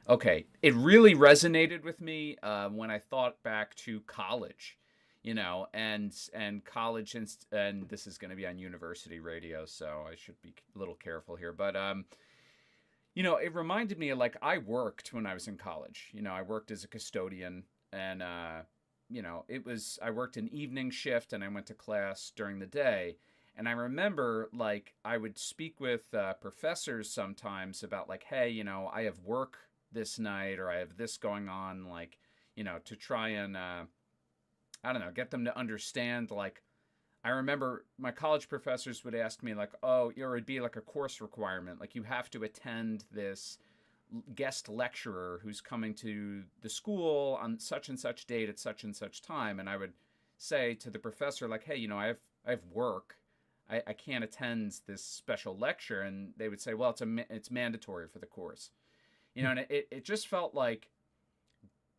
okay, it really resonated with me when I thought back to college, and college, and this is going to be on university radio, so I should be a little careful here. But it reminded me of, like, I worked when I was in college. I worked as a custodian, and I worked an evening shift, and I went to class during the day. And I remember, like, I would speak with professors sometimes about, like, hey, I have work this night, or I have this going on, like, to try and, I don't know, get them to understand. Like, I remember my college professors would ask me, like, oh, it'd be like a course requirement. Like, you have to attend this guest lecturer who's coming to the school on such and such date at such and such time. And I would say to the professor, like, hey, I have work. I can't attend this special lecture. And they would say, well, it's mandatory for the course. And it just felt like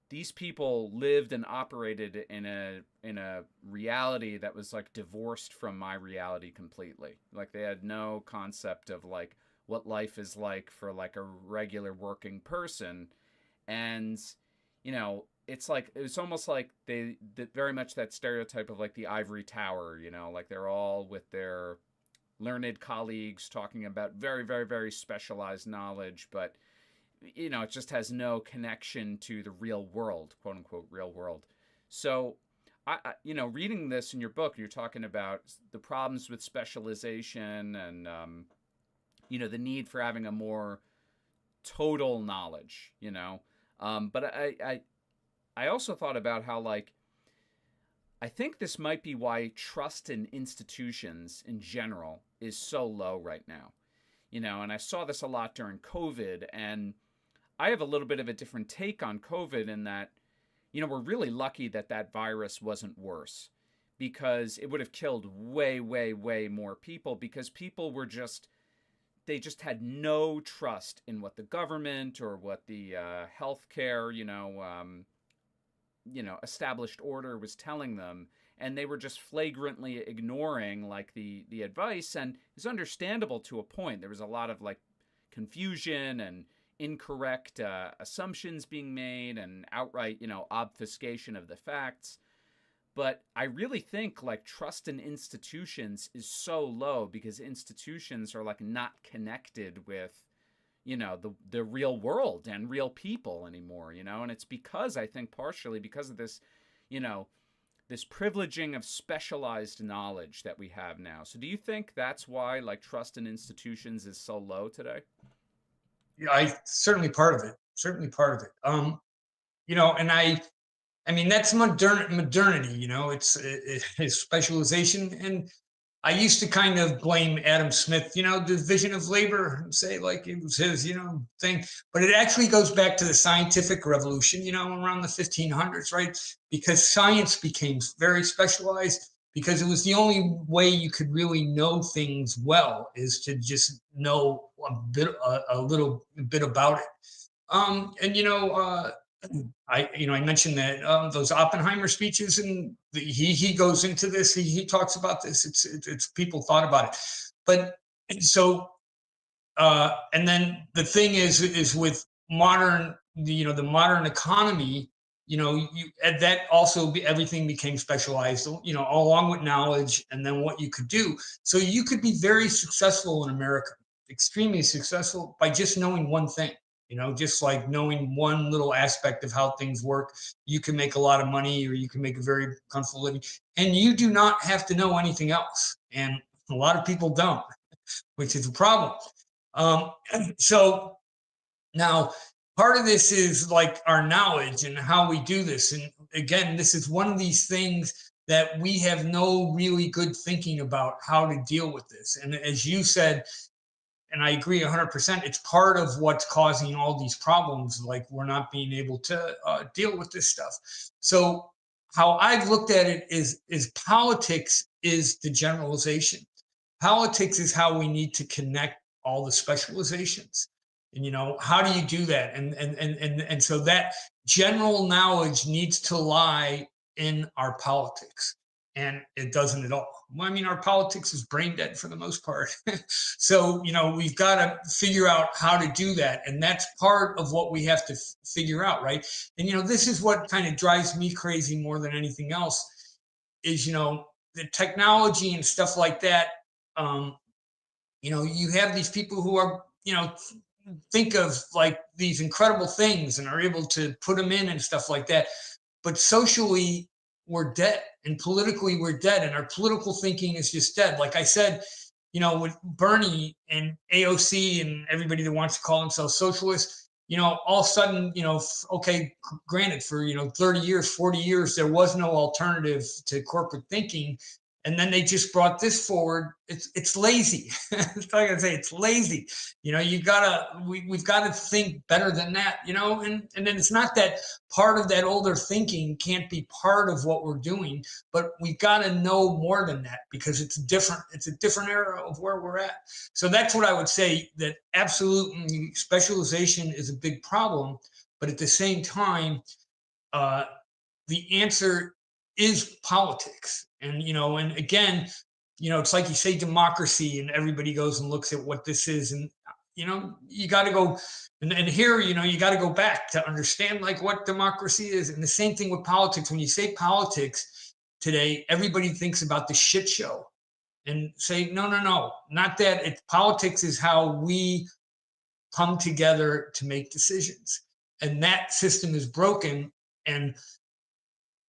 these people lived and operated in a reality that was, like, divorced from my reality completely. Like, they had no concept of, like, what life is like for, like, a regular working person. And it's almost like they very much that stereotype of, like, the ivory tower. Like, they're all with their learned colleagues talking about very, very, very specialized knowledge, but it just has no connection to the real world, quote unquote real world. So reading this in your book, you're talking about the problems with specialization, and the need for having a more total knowledge. But I also thought about how, like, I think this might be why trust in institutions in general is so low right now. And I saw this a lot during COVID, and I have a little bit of a different take on COVID in that, we're really lucky that virus wasn't worse, because it would have killed way, way, way more people, because people were they just had no trust in what the government or what the healthcare, established order was telling them, and they were just flagrantly ignoring, like, the advice. And it's understandable to a point. There was a lot of, like, confusion and incorrect assumptions being made, and outright, obfuscation of the facts. But I really think, like, trust in institutions is so low because institutions are, like, not connected with, the real world and real people anymore, and it's because, I think, partially because of this, this privileging of specialized knowledge that we have now. So do you think that's why, like, trust in institutions is so low today? Yeah, certainly part of it. Certainly part of it. And I mean, that's modernity. It's specialization. And I used to kind of blame Adam Smith, division of labor, and say, like, it was his, thing. But it actually goes back to the scientific revolution, around the 1500s, right? Because science became very specialized, because it was the only way you could really know things well, is to just know a little bit about it. And I mentioned that those Oppenheimer speeches, and he goes into this. He talks about this. It's people thought about it, but so and then the thing is with modern, the modern economy, and that also everything became specialized, along with knowledge and then what you could do. So you could be very successful in America, extremely successful by just knowing one thing. Just like knowing one little aspect of how things work, you can make a lot of money or you can make a very comfortable living. And you do not have to know anything else. And a lot of people don't, which is a problem. Um, so now, part of this is like our knowledge and how we do this. And again, this is one of these things that we have no really good thinking about how to deal with this. And as you said, and I agree 100%, it's part of what's causing all these problems. Like we're not being able to deal with this stuff. So how I've looked at it is politics is the generalization. Politics is how we need to connect all the specializations. And how do you do that? And so that general knowledge needs to lie in our politics, and it doesn't at all. Well, I mean, our politics is brain dead for the most part. So we've got to figure out how to do that, and that's part of what we have to figure out, right? And this is what kind of drives me crazy more than anything else is the technology and stuff like that. You have these people who are think of like these incredible things and are able to put them in and stuff like that, but socially we're dead and politically we're dead, and our political thinking is just dead. Like I said, with Bernie and AOC and everybody that wants to call themselves socialists, all of a sudden, okay, granted, for 30 years, 40 years, there was no alternative to corporate thinking. And then they just brought this forward. It's lazy. That's all I gotta say. It's lazy. We've got to think better than that. And then it's not that part of that older thinking can't be part of what we're doing, but we've got to know more than that because it's different. It's a different era of where we're at. So that's what I would say. That absolute specialization is a big problem, but at the same time, the answer is politics. And again, it's like you say democracy, and everybody goes and looks at what this is, and you got to go and here, you got to go back to understand like what democracy is. And the same thing with politics. When you say politics today, everybody thinks about the shit show and say, no, not that. Politics is how we come together to make decisions, and that system is broken. And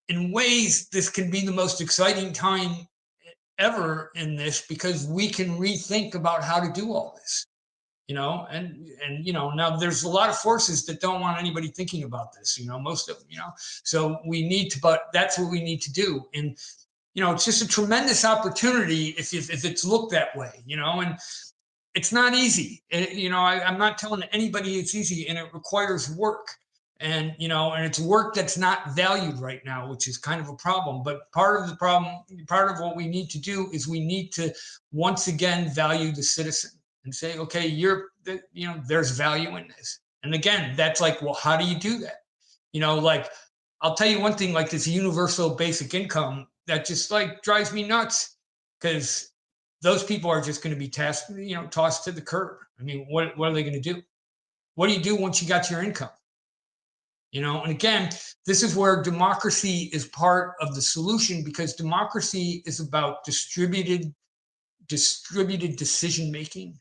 in ways, this can be the most exciting time ever in this because we can rethink about how to do all this, now there's a lot of forces that don't want anybody thinking about this, most of them, so we need to, but that's what we need to do. And, it's just a tremendous opportunity if it's looked that way, and it's not easy. I'm not telling anybody it's easy, and it requires work. And and it's work that's not valued right now, which is kind of a problem. But part of the problem, part of what we need to do is we need to once again value the citizen and say, okay, there's value in this. And again, that's like, well, how do you do that? Like I'll tell you one thing, like this universal basic income that just like drives me nuts, because those people are just going to be tossed to the curb. I mean, what are they going to do? What do you do once you got your income? And again, this is where democracy is part of the solution, because democracy is about distributed decision making.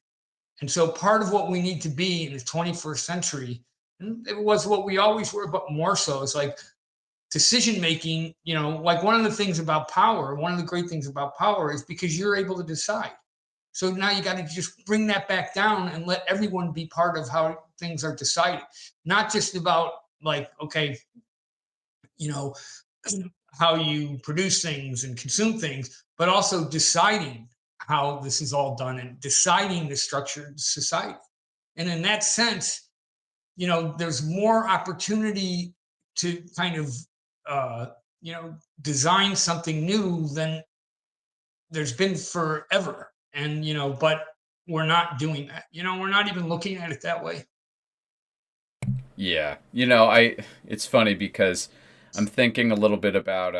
And so part of what we need to be in the 21st century, and it was what we always were, but more so, is like decision making. Like one of the things about power, one of the great things about power is because you're able to decide. So now you got to just bring that back down and let everyone be part of how things are decided, not just about like, okay, how you produce things and consume things, but also deciding how this is all done and deciding the structured society. And in that sense, there's more opportunity to kind of, design something new than there's been forever. And, but we're not doing that. We're not even looking at it that way. Yeah, it's funny because I'm thinking a little bit about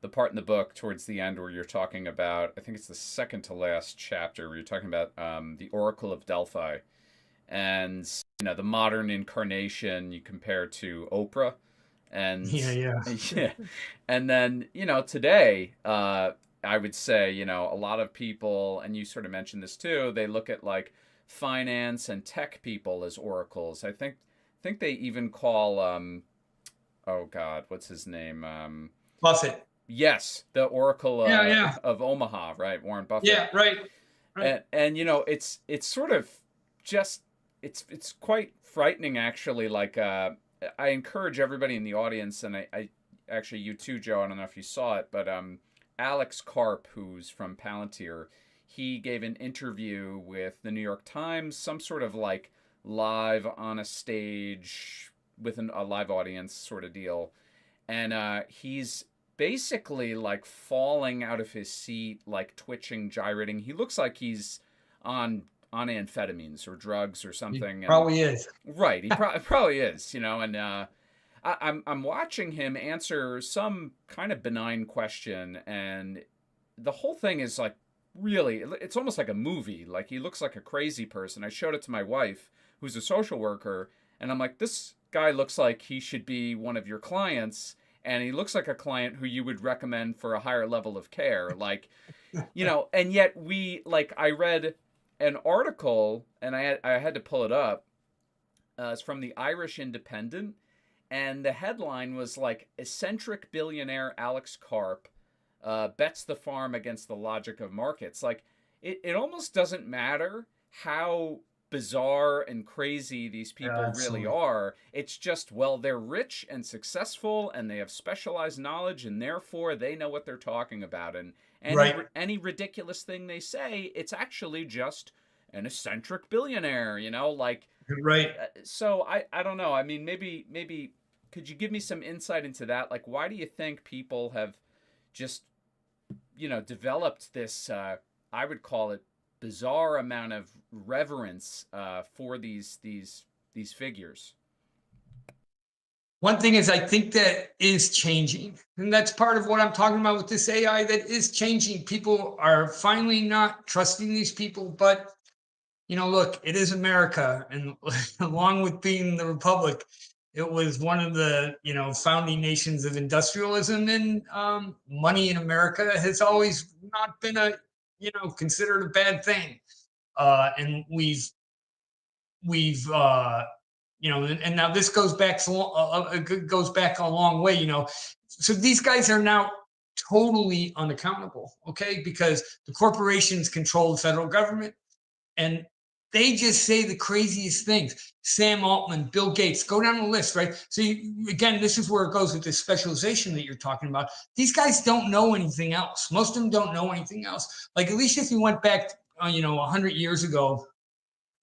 the part in the book towards the end where you're talking about, I think it's the second to last chapter, where you're talking about the Oracle of Delphi, and the modern incarnation you compare to Oprah. And Yeah, yeah. yeah, and then today, I would say a lot of people, and you sort of mentioned this too. They look at like finance and tech people as oracles. I think they even call oh God, what's his name? Buffett. Yes, the Oracle Yeah, yeah, of Omaha, right? Warren Buffett. yeah. Right, right. And it's sort of just it's quite frightening actually. Like I encourage everybody in the audience, and I actually you too, Joe. I don't know if you saw it, but Alex Karp, who's from Palantir, he gave an interview with the New York Times, some sort of like live on a stage with a live audience sort of deal, and he's basically like falling out of his seat, like twitching, gyrating. He looks like he's on amphetamines or drugs or He something. And probably is. right, he probably is, and I'm watching him answer some kind of benign question, and the whole thing is like really, it's almost like a movie. Like he looks like a crazy person. I showed it to my wife, who's a social worker, and I'm like, this guy looks like he should be one of your clients, and he looks like a client who you would recommend for a higher level of care. Like, and yet I read an article, and I had to pull it up. It's from the Irish Independent, and the headline was like eccentric billionaire Alex Karp bets the farm against the logic of markets. Like it almost doesn't matter how bizarre and crazy these people Yeah, really absolutely. are. It's just, well, they're rich and successful and they have specialized knowledge, and therefore they know what they're talking about. And Right, any ridiculous thing they say, it's actually just an eccentric billionaire, like right. so I don't know. I mean, maybe could you give me some insight into that? Like, why do you think people have just developed this? I would call it bizarre amount of reverence for these figures. One thing is, I think that is changing, and that's part of what I'm talking about with this AI. That is changing. People are finally not trusting these people, but look, it is America, and along with being the republic, it was one of the founding nations of industrialism, and money in America has always not been a considered a bad thing. And we've and now this goes back goes back a long way. So these guys are now totally unaccountable, okay, because the corporations control the federal government, and they just say the craziest things. Sam Altman, Bill Gates, go down the list, right? So again, this is where it goes with this specialization that you're talking about. These guys don't know anything else. Most of them don't know anything else. Like, at least if you went back 100 years ago,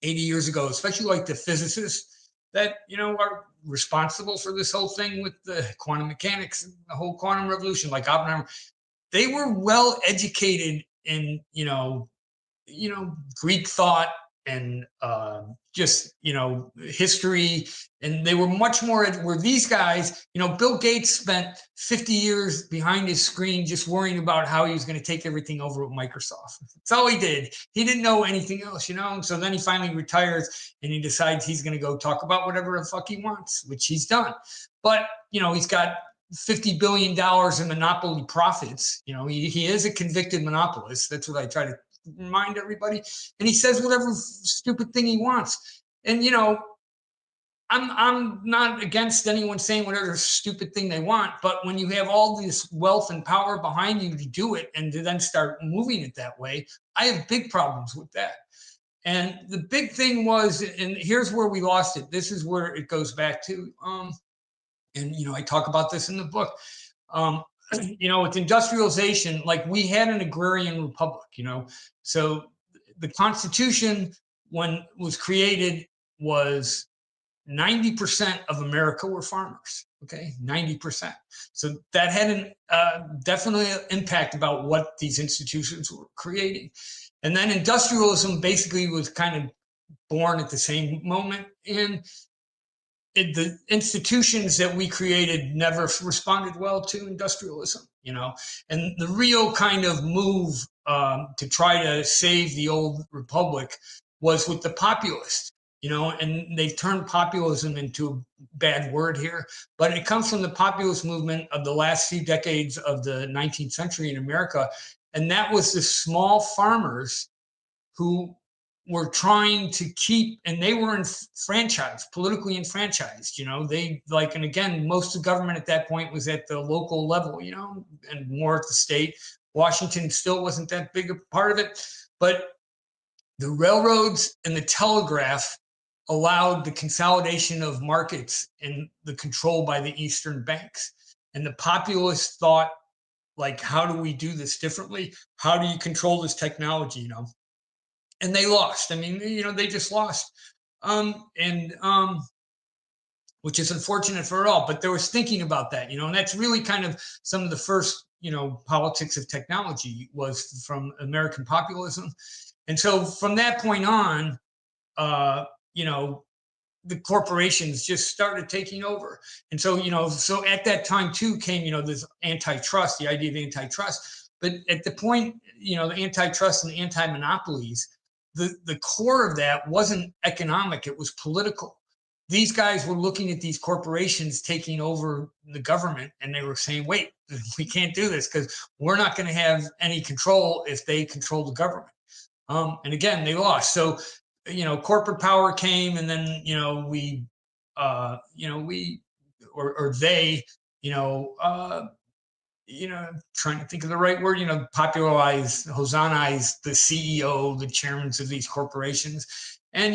80 years ago, especially like the physicists that are responsible for this whole thing with the quantum mechanics and the whole quantum revolution, like Oppenheimer, they were well educated in Greek thought and just history, and they were much more. Where these guys, Bill Gates spent 50 years behind his screen just worrying about how he was going to take everything over with Microsoft. That's all he did. He didn't know anything else, So then he finally retires, and he decides he's going to go talk about whatever the fuck he wants, which he's done. But he's got $50 billion in monopoly profits. He is a convicted monopolist. That's what I try to remind everybody. And he says whatever stupid thing he wants. And I'm not against anyone saying whatever stupid thing they want, but when you have all this wealth and power behind you to do it and to then start moving it that way, I have big problems with that. And the big thing was, and here's where we lost it. This is where it goes back to, and I talk about this in the book. With industrialization, like, we had an agrarian republic, so the Constitution, when it was created, was 90% of America were farmers. Okay, 90%. So that had an definitely impact about what these institutions were creating. And then industrialism basically was kind of born at the same moment, and the institutions that we created never responded well to industrialism, and the real kind of move to try to save the old republic was with the populists. and they've turned populism into a bad word here, but it comes from the populist movement of the last few decades of the 19th century in America. And that was the small farmers who were trying to keep, and they were enfranchised, politically enfranchised, and again, most of the government at that point was at the local level, and more at the state. Washington still wasn't that big a part of it, but the railroads and the telegraph allowed the consolidation of markets and the control by the Eastern banks. And the populists thought, like, how do we do this differently? How do you control this technology? And they lost. I mean, they just lost. And which is unfortunate for it all. But there was thinking about that, and that's really kind of some of the first, politics of technology was from American populism. And so from that point on, the corporations just started taking over. And so, so at that time too came, this antitrust, the idea of antitrust. But at the point, the antitrust and the anti-monopolies, the core of that wasn't economic, it was political. These guys were looking at these corporations taking over the government, and they were saying, wait, we can't do this because we're not going to have any control if they control the government. And again, they lost. So, corporate power came, and then, we, or they, trying to think of the right word, popularize, hosannize the CEO, the chairmen of these corporations. And,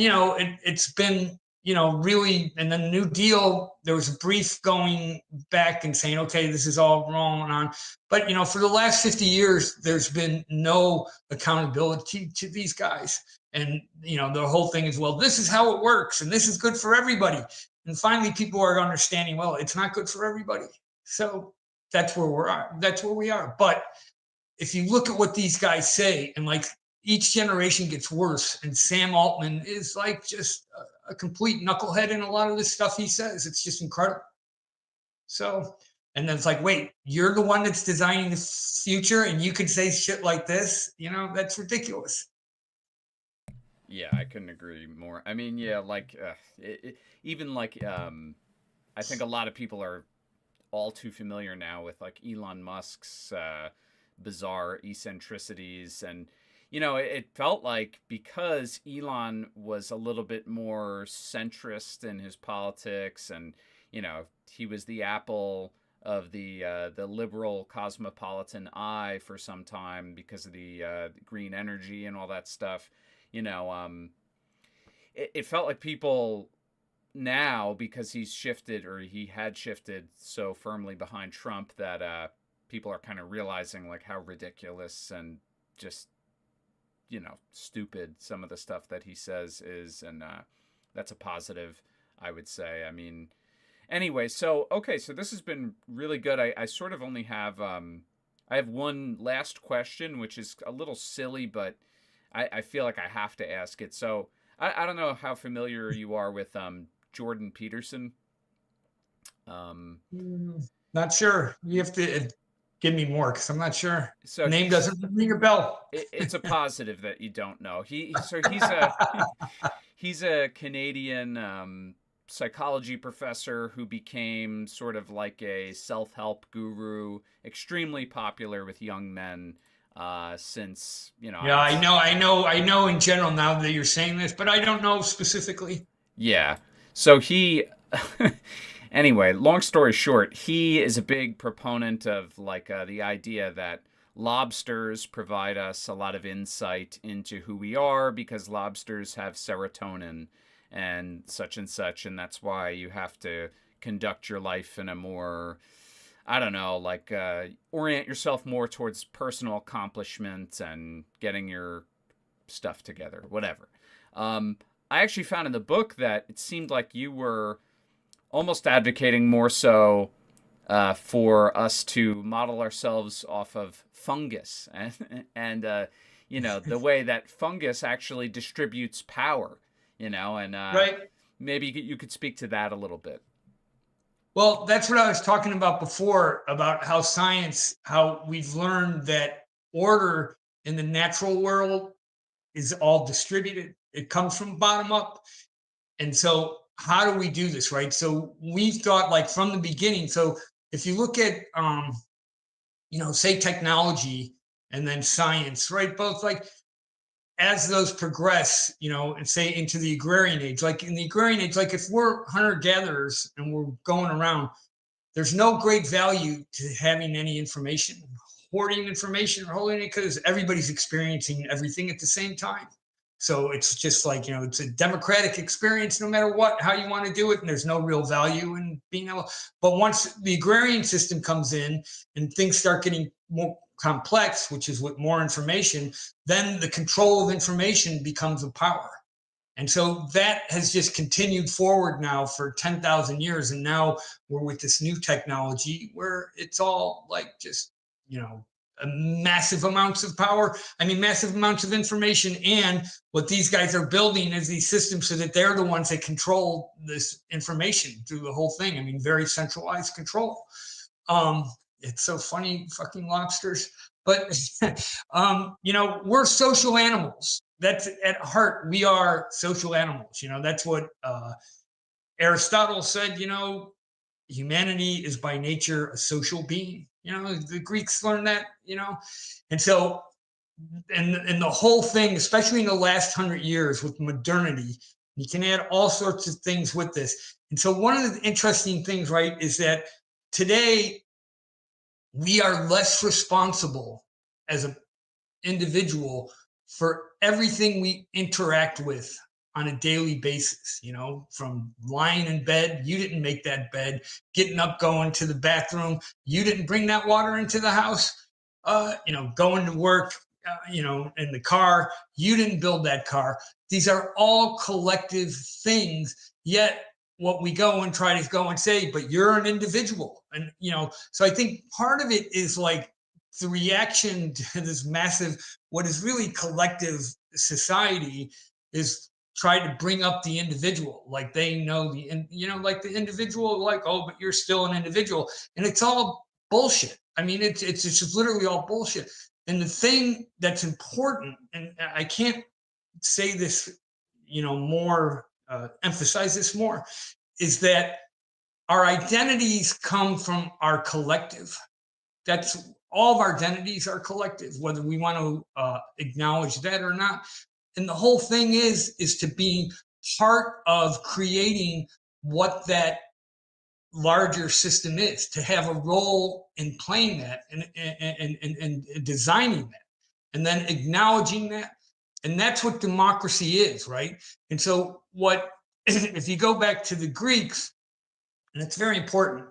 it's been, really, and then the New Deal, there was a brief going back and saying, okay, this is all wrong and on. But, for the last 50 years, there's been no accountability to these guys. And, the whole thing is, well, this is how it works and this is good for everybody. And finally, people are understanding, well, it's not good for everybody. So that's where we are. That's where we are. But if you look at what these guys say, and like each generation gets worse, and Sam Altman is like just a complete knucklehead in a lot of the stuff he says. It's just incredible. So, and then it's like, wait, you're the one that's designing the future and you can say shit like this? That's ridiculous. Yeah, I couldn't agree more. I mean, yeah, like even like I think a lot of people are all too familiar now with like Elon Musk's bizarre eccentricities. And it felt like because Elon was a little bit more centrist in his politics, and he was the apple of the liberal cosmopolitan eye for some time because of the green energy and all that stuff. It felt like people now, because he had shifted so firmly behind Trump, that people are kind of realizing like how ridiculous and just stupid some of the stuff that he says is, and that's a positive, I would say. I mean, anyway, so this has been really good. I sort of only have I have one last question, which is a little silly, but I feel like I have to ask it. So I don't know how familiar you are with Jordan Peterson. Not sure. You have to give me more because I'm not sure. So name doesn't ring a bell. It's a positive that you don't know. He's a Canadian psychology professor who became sort of like a self-help guru, extremely popular with young men since Yeah, I know in general now that you're saying this, but I don't know specifically. Yeah. So he anyway, long story short, he is a big proponent of like the idea that lobsters provide us a lot of insight into who we are because lobsters have serotonin and such, and that's why you have to conduct your life in a more, I don't know, like orient yourself more towards personal accomplishment and getting your stuff together, whatever. I actually found in the book that it seemed like you were almost advocating more so for us to model ourselves off of fungus and the way that fungus actually distributes power, and right. Maybe you could speak to that a little bit. Well, that's what I was talking about before, about how we've learned that order in the natural world is all distributed. It comes from bottom up. And so how do we do this, right? So we've thought like from the beginning. So if you look at say technology and then science, right? Both like as those progress, and say into the agrarian age, like in the agrarian age, like if we're hunter gatherers and we're going around, there's no great value to having any information, hoarding information or holding it because everybody's experiencing everything at the same time. So it's just like, it's a democratic experience no matter what, how you want to do it. And there's no real value in being able. But once the agrarian system comes in and things start getting more complex, which is with more information, then the control of information becomes a power. And so that has just continued forward now for 10,000 years. And now we're with this new technology where it's all like just, massive amounts of power. I mean, massive amounts of information. And what these guys are building is these systems so that they're the ones that control this information through the whole thing. I mean, very centralized control. It's so funny, fucking lobsters. But, we're social animals. That's at heart, we are social animals. That's what Aristotle said, humanity is by nature a social being. The Greeks learned that, and so, and the whole thing, especially in the last 100 years with modernity, you can add all sorts of things with this. And so one of the interesting things, right, is that today we are less responsible as an individual for everything we interact with on a daily basis, from lying in bed, you didn't make that bed, getting up, going to the bathroom, you didn't bring that water into the house, going to work, in the car, you didn't build that car. These are all collective things, yet what we go and try to go and say, but you're an individual. And, so I think part of it is like the reaction to this massive, what is really collective society is try to bring up the individual. Like they know like the individual, like, oh, but you're still an individual. And it's all bullshit. I mean, it's just literally all bullshit. And the thing that's important, and I can't say this, more, emphasize this more, is that our identities come from our collective. That's all of our identities are collective, whether we want to acknowledge that or not. And the whole thing is to be part of creating what that larger system is, to have a role in playing that and designing that, and then acknowledging that. And that's what democracy is, right? And so what, if you go back to the Greeks, and it's very important,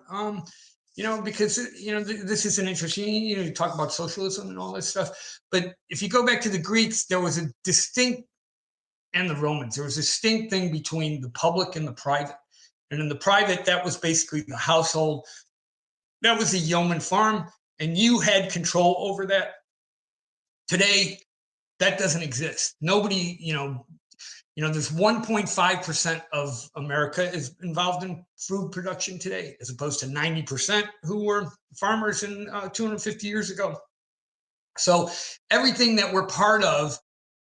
because this is an interesting. You talk about socialism and all this stuff, but if you go back to the Greeks, there was a distinct, and the Romans, there was a distinct thing between the public and the private. And in the private, that was basically the household. That was a yeoman farm, and you had control over that. Today, that doesn't exist. Nobody, there's 1.5% of America is involved in food production today, as opposed to 90% who were farmers in 250 years ago. So everything that we're part of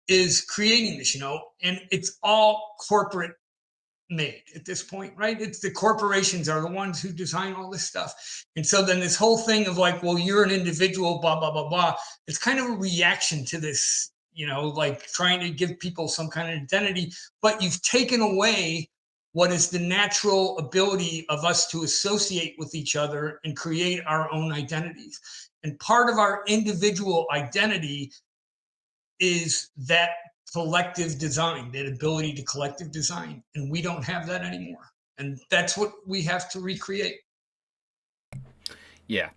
is creating this, and it's all corporate made at this point, right? It's the corporations are the ones who design all this stuff. And so then this whole thing of like, well, you're an individual, blah, blah, blah, blah. It's kind of a reaction to this, like trying to give people some kind of identity, but you've taken away what is the natural ability of us to associate with each other and create our own identities. And part of our individual identity is that collective design, that ability to collective design. And we don't have that anymore. And that's what we have to recreate. Yeah.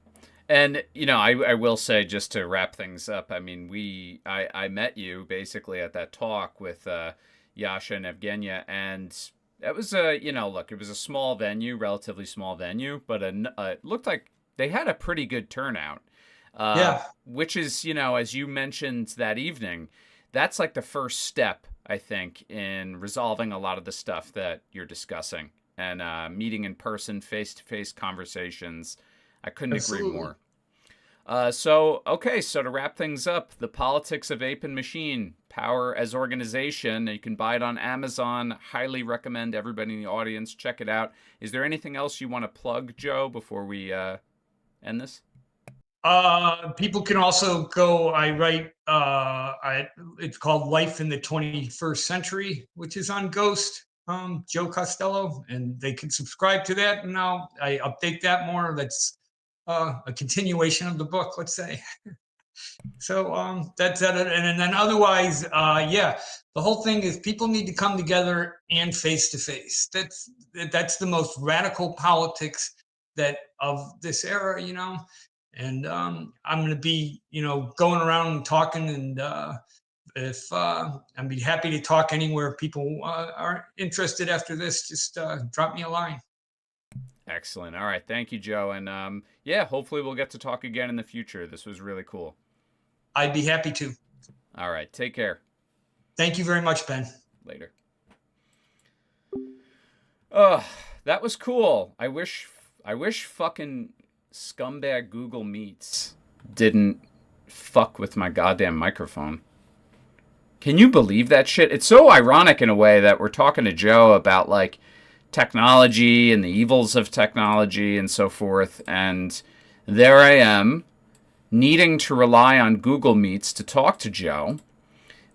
And, I will say, just to wrap things up, I mean, I met you basically at that talk with Yasha and Evgenia, and that was look, it was a small venue, relatively small venue, but it looked like they had a pretty good turnout. Yeah. Which is, as you mentioned that evening, that's like the first step, I think, in resolving a lot of the stuff that you're discussing, and meeting in person, face-to-face conversations. I couldn't Absolutely. agree more. So to wrap things up, The Politics of Ape and Machine, Power as Organization. You can buy it on Amazon. Highly recommend everybody in the audience check it out. Is there anything else you want to plug, Joe, before we end this? People can also go. I write. It's called Life in the 21st Century, which is on Ghost. Joe Costello, and they can subscribe to that. And now I update that more. That's a continuation of the book, let's say. So that's that. And then otherwise, yeah, the whole thing is people need to come together and face to face. That's the most radical politics that of this era, you know. And I'm going to be, you know, going around and talking, and if I'd be happy to talk anywhere people are interested after this, just drop me a line. Excellent. All right. Thank you, Joe. And yeah, hopefully we'll get to talk again in the future. This was really cool. I'd be happy to. All right. Take care. Thank you very much, Ben. Later. Oh, that was cool. I wish fucking scumbag Google Meets didn't fuck with my goddamn microphone. Can you believe that shit? It's so ironic in a way that we're talking to Joe about like technology and the evils of technology and so forth, and there I am needing to rely on Google Meets to talk to Joe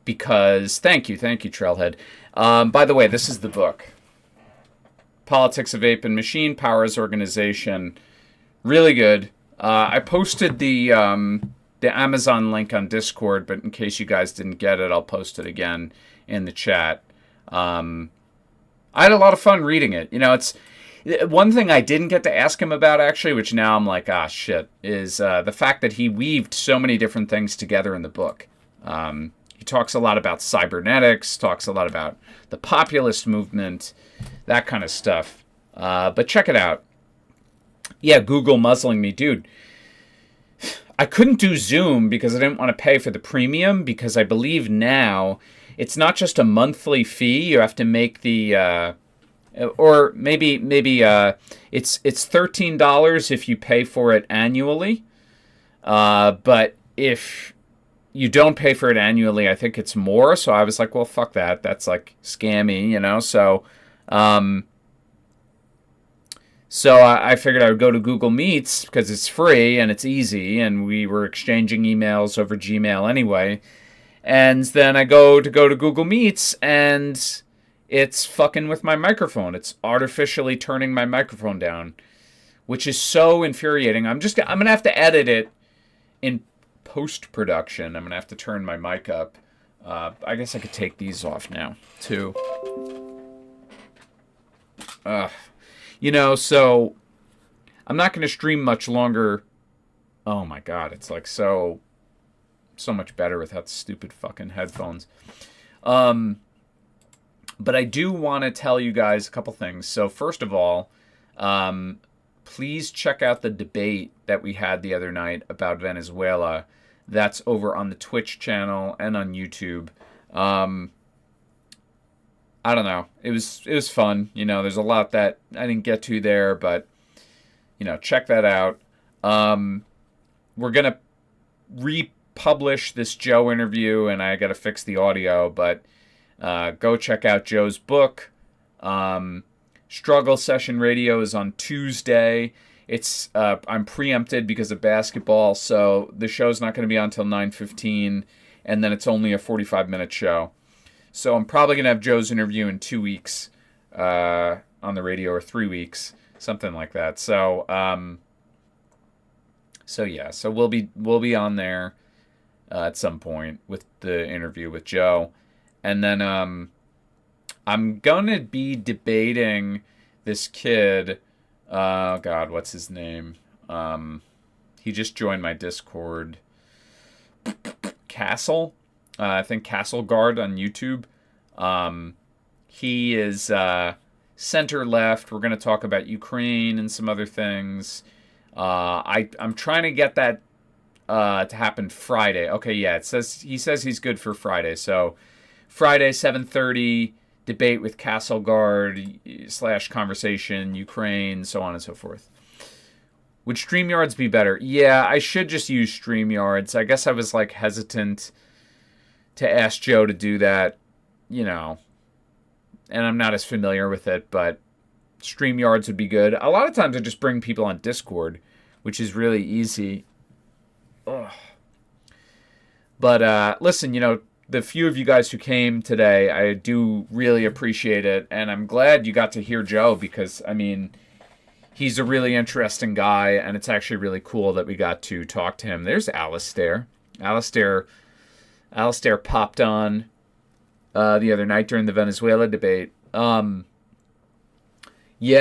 because thank you Trailhead. By the way, this is the book, Politics of Ape and Machine, Power as Organization. Really good. I posted the Amazon link on Discord, but in case you guys didn't get it, I'll post it again in the chat. I had a lot of fun reading it. You know, it's one thing I didn't get to ask him about, actually, which now I'm like, ah, shit, is the fact that he weaved so many different things together in the book. He talks a lot about cybernetics, talks a lot about the populist movement, that kind of stuff. But check it out. Yeah, Google muzzling me. Dude, I couldn't do Zoom because I didn't want to pay for the premium, because I believe now it's not just a monthly fee. You have to make the, or maybe it's $13 if you pay for it annually. But if you don't pay for it annually, I think it's more. So I was like, well, fuck that. That's like scammy, you know? So I figured I would go to Google Meets because it's free and it's easy, and we were exchanging emails over Gmail anyway. And then I go to Google Meets, and it's fucking with my microphone. It's artificially turning my microphone down, which is so infuriating. I'm going to have to edit it in post-production. I'm going to have to turn my mic up. I guess I could take these off now, too. You know, so I'm not going to stream much longer. Oh my god, it's like so much better without stupid fucking headphones. But I do want to tell you guys a couple things. So first of all, please check out the debate that we had the other night about Venezuela. That's over on the Twitch channel and on YouTube. I don't know. It was fun. You know, there's a lot that I didn't get to there, but, you know, check that out. We're going to republish this Joe interview, and I got to fix the audio, but go check out Joe's book. Struggle Session Radio is on Tuesday. It's I'm preempted because of basketball, so the show's not going to be on until 9:15, and then it's only a 45-minute show. So I'm probably going to have Joe's interview in 2 weeks on the radio, or 3 weeks, something like that. So yeah, so we'll be on there at some point with the interview with Joe. And then I'm going to be debating this kid. God, what's his name? He just joined my Discord. Castle. I think Castle Guard on YouTube. He is center left. We're going to talk about Ukraine and some other things. I'm trying to get that to happen Friday. Okay, yeah, he says he's good for Friday. So Friday 7:30 debate with Castle Guard / conversation Ukraine, so on and so forth. Would StreamYards be better? Yeah, I should just use StreamYards. I guess I was like hesitant to ask Joe to do that, you know, and I'm not as familiar with it, but StreamYards would be good. A lot of times I just bring people on Discord, which is really easy. Ugh. But listen, you know, the few of you guys who came today, I do really appreciate it, and I'm glad you got to hear Joe because, I mean, he's a really interesting guy, and it's actually really cool that we got to talk to him. There's Alistair. Alistair popped on the other night during the Venezuela debate. Yeah,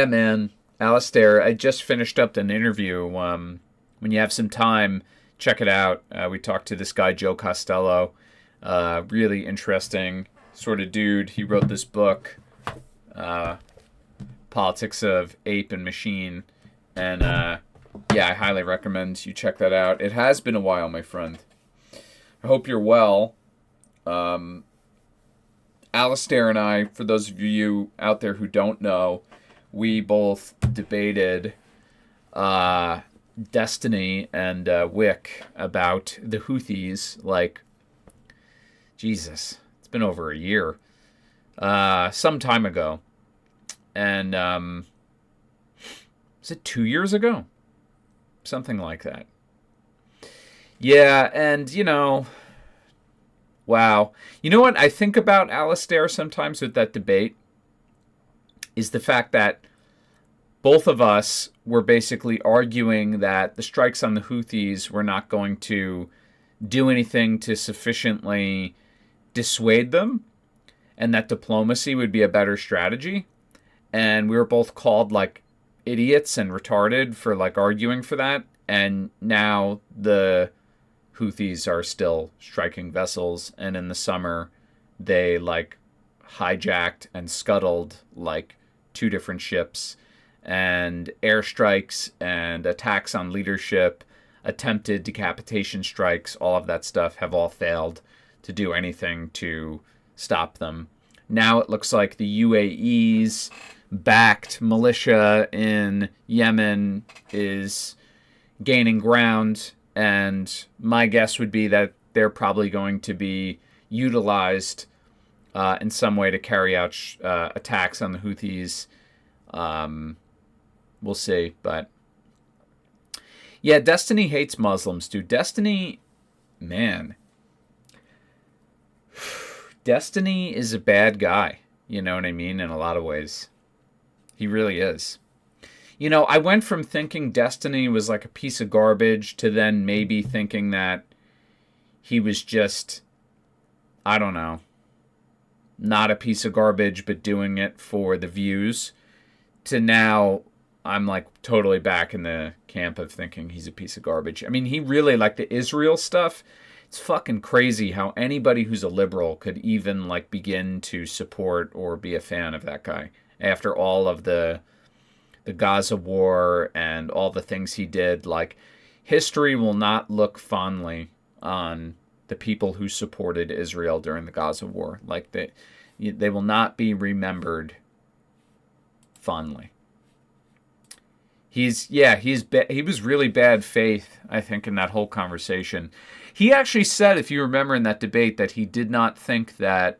man, Alistair, I just finished up an interview. When you have some time, check it out. We talked to this guy, Joe Costello. Really interesting sort of dude. He wrote this book, Politics of Ape and Machine. And yeah, I highly recommend you check that out. It has been a while, my friend. I hope you're well. Alistair and I, for those of you out there who don't know, we both debated Destiny and Wick about the Houthis, like, Jesus, it's been over a year, some time ago. And was it 2 years ago? Something like that. Yeah, and, you know, wow. You know what I think about Alistair sometimes with that debate? Is the fact that both of us were basically arguing that the strikes on the Houthis were not going to do anything to sufficiently dissuade them, and that diplomacy would be a better strategy. And we were both called like idiots and retarded for like arguing for that. And now the Houthis are still striking vessels, and in the summer they like hijacked and scuttled like 2 different ships, and airstrikes and attacks on leadership, attempted decapitation strikes, all of that stuff have all failed to do anything to stop them. Now it looks like the UAE's backed militia in Yemen is gaining ground, and my guess would be that they're probably going to be utilized in some way to carry out attacks on the Houthis. We'll see, but yeah, Destiny hates Muslims, dude. Destiny, man, Destiny is a bad guy, you know what I mean, in a lot of ways. He really is. You know, I went from thinking Destiny was like a piece of garbage to then maybe thinking that he was just, I don't know, not a piece of garbage, but doing it for the views, to now I'm like totally back in the camp of thinking he's a piece of garbage. I mean, he really, like the Israel stuff, it's fucking crazy how anybody who's a liberal could even like begin to support or be a fan of that guy after all of the Gaza war and all the things he did. Like, history will not look fondly on the people who supported Israel during the Gaza war. Like, they will not be remembered fondly. He was really bad faith, I think, in that whole conversation. He actually said, if you remember in that debate, that he did not think that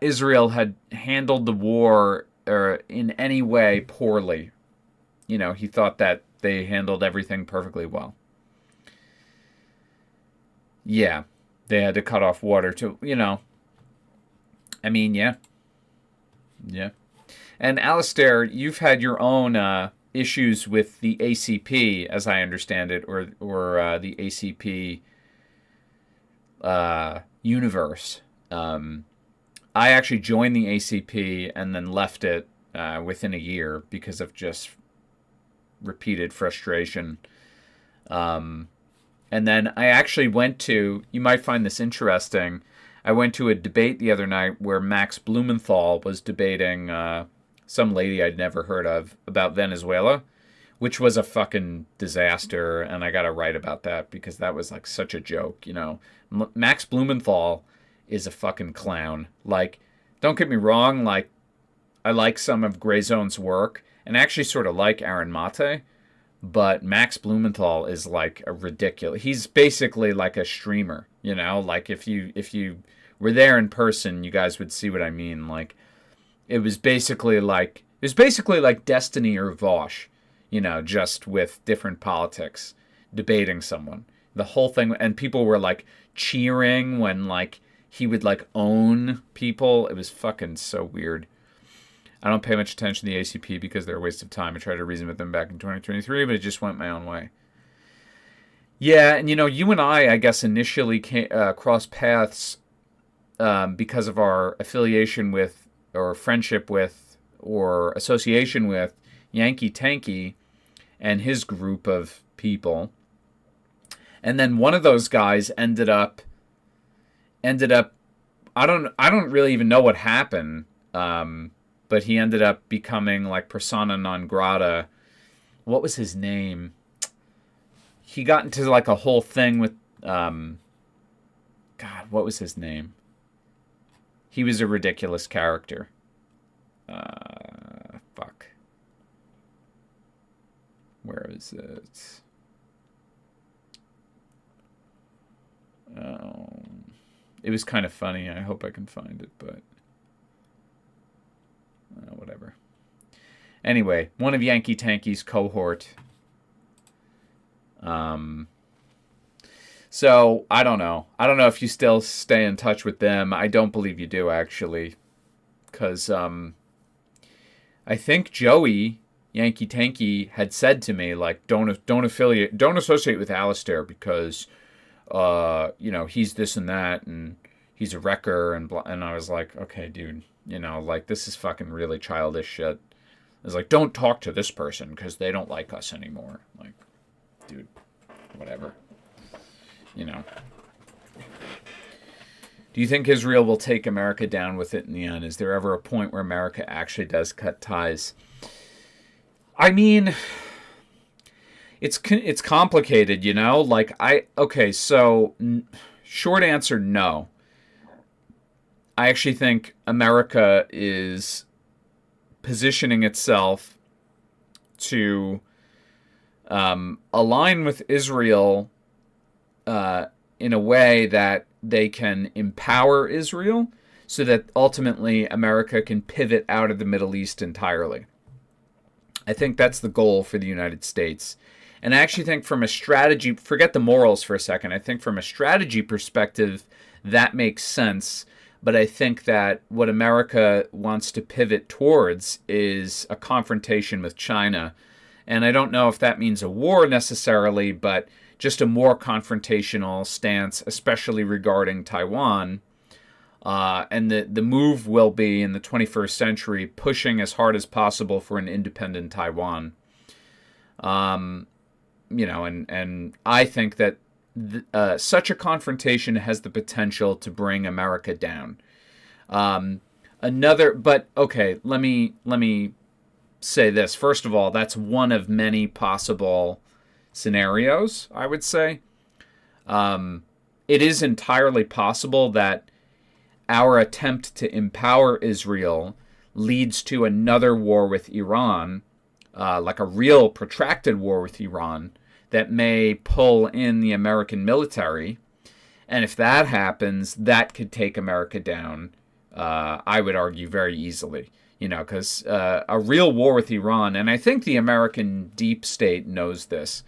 Israel had handled the war in any way poorly. You know, he thought that they handled everything perfectly well. Yeah, they had to cut off water to, you know. I mean, yeah. Yeah. And Alistair, you've had your own issues with the ACP, as I understand it, or the ACP universe. I actually joined the ACP and then left it within a year because of just repeated frustration. And then I actually went to, you might find this interesting, I went to a debate the other night where Max Blumenthal was debating some lady I'd never heard of about Venezuela, which was a fucking disaster, and I gotta write about that because that was like such a joke, you know. Max Blumenthal is a fucking clown. Like, don't get me wrong, like, I like some of Grayzone's work, and I actually sort of like Aaron Mate, But Max Blumenthal is like a ridiculous. He's basically like a streamer, you know. Like if you were there in person, you guys would see what I mean. Like it was basically like Destiny or Vosh, you know, just with different politics, debating someone. The whole thing, and people were like cheering when like he would like own people. It was fucking so weird. I don't pay much attention to the ACP because they're a waste of time. I tried to reason with them back in 2023, but it just went my own way. Yeah, and you know, you and I guess, initially crossed paths because of our affiliation with, or friendship with, or association with Yankee Tanky and his group of people. And then one of those guys ended up. I don't really even know what happened. But he ended up becoming like persona non grata. What was his name? He got into like a whole thing with, God, what was his name? He was a ridiculous character. Fuck. Where is it? It was kind of funny. I hope I can find it, but whatever. Anyway, one of Yankee Tanky's cohort. So I don't know. I don't know if you still stay in touch with them. I don't believe you do, actually, because I think Joey Yankee Tanky had said to me like, don't associate with Alistair because you know, he's this and that and he's a wrecker and blah. And I was like, okay, dude. You know, like, this is fucking really childish shit. It's like, don't talk to this person because they don't like us anymore. Like, dude, whatever. You know. Do you think Israel will take America down with it in the end? Is there ever a point where America actually does cut ties? I mean, it's complicated, you know? Like, so, short answer, no. I actually think America is positioning itself to align with Israel in a way that they can empower Israel so that ultimately America can pivot out of the Middle East entirely. I think that's the goal for the United States. And I actually think from a strategy, forget the morals for a second, I think from a strategy perspective, that makes sense. But I think that what America wants to pivot towards is a confrontation with China. And I don't know if that means a war necessarily, but just a more confrontational stance, especially regarding Taiwan. And the move will be, in the 21st century, pushing as hard as possible for an independent Taiwan. You know, and I think that such a confrontation has the potential to bring America down. But okay, let me say this. First of all, that's one of many possible scenarios, I would say. It is entirely possible that our attempt to empower Israel leads to another war with Iran, like a real protracted war with Iran, that may pull in the American military. And if that happens, that could take America down, I would argue, very easily. You know, because a real war with Iran, and I think the American deep state knows this,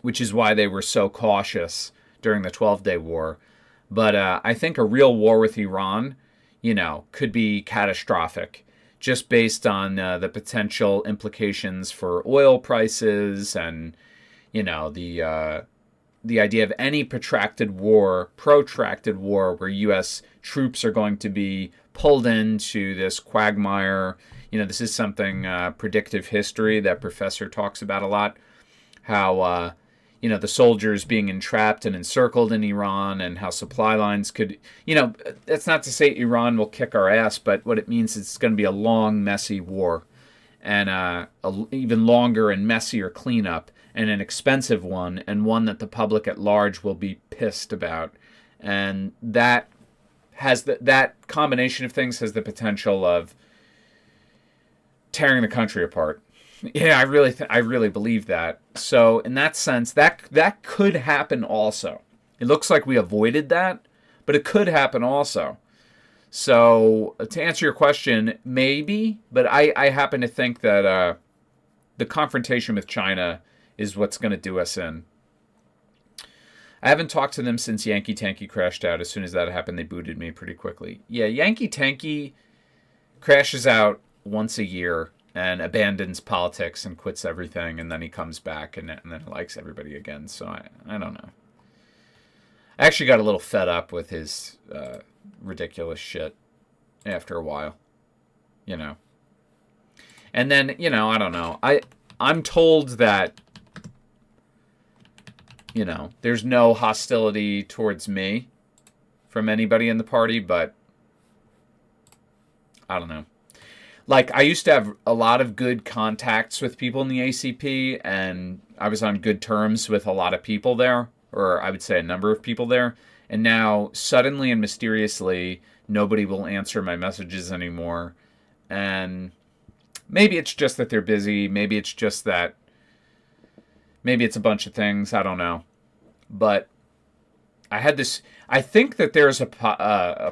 which is why they were so cautious during the 12-day war. But I think a real war with Iran, you know, could be catastrophic, just based on the potential implications for oil prices and, you know, the idea of any protracted war where U.S. troops are going to be pulled into this quagmire. You know, this is something predictive history that Professor talks about a lot, how, you know, the soldiers being entrapped and encircled in Iran, and how supply lines could, you know, that's not to say Iran will kick our ass, but what it means is it's going to be a long, messy war, and a even longer and messier cleanup, and an expensive one, and one that the public at large will be pissed about. And that has that combination of things has the potential of tearing the country apart. Yeah, I really believe that. So in that sense, that could happen also. It looks like we avoided that, but it could happen also. So to answer your question, maybe, but I happen to think that the confrontation with China is what's going to do us in. I haven't talked to them since Yankee Tanky crashed out. As soon as that happened, they booted me pretty quickly. Yeah, Yankee Tanky crashes out once a year and abandons politics and quits everything, and then he comes back and then likes everybody again. So I don't know. I actually got a little fed up with his ridiculous shit after a while, you know. And then, you know, I don't know. I'm told that, you know, there's no hostility towards me from anybody in the party, but I don't know. Like, I used to have a lot of good contacts with people in the ACP, and I was on good terms with a lot of people there, or I would say a number of people there. And now, suddenly and mysteriously, nobody will answer my messages anymore. And maybe it's just that they're busy. Maybe it's just that. Maybe it's a bunch of things. I don't know. But I had this. I think that there's a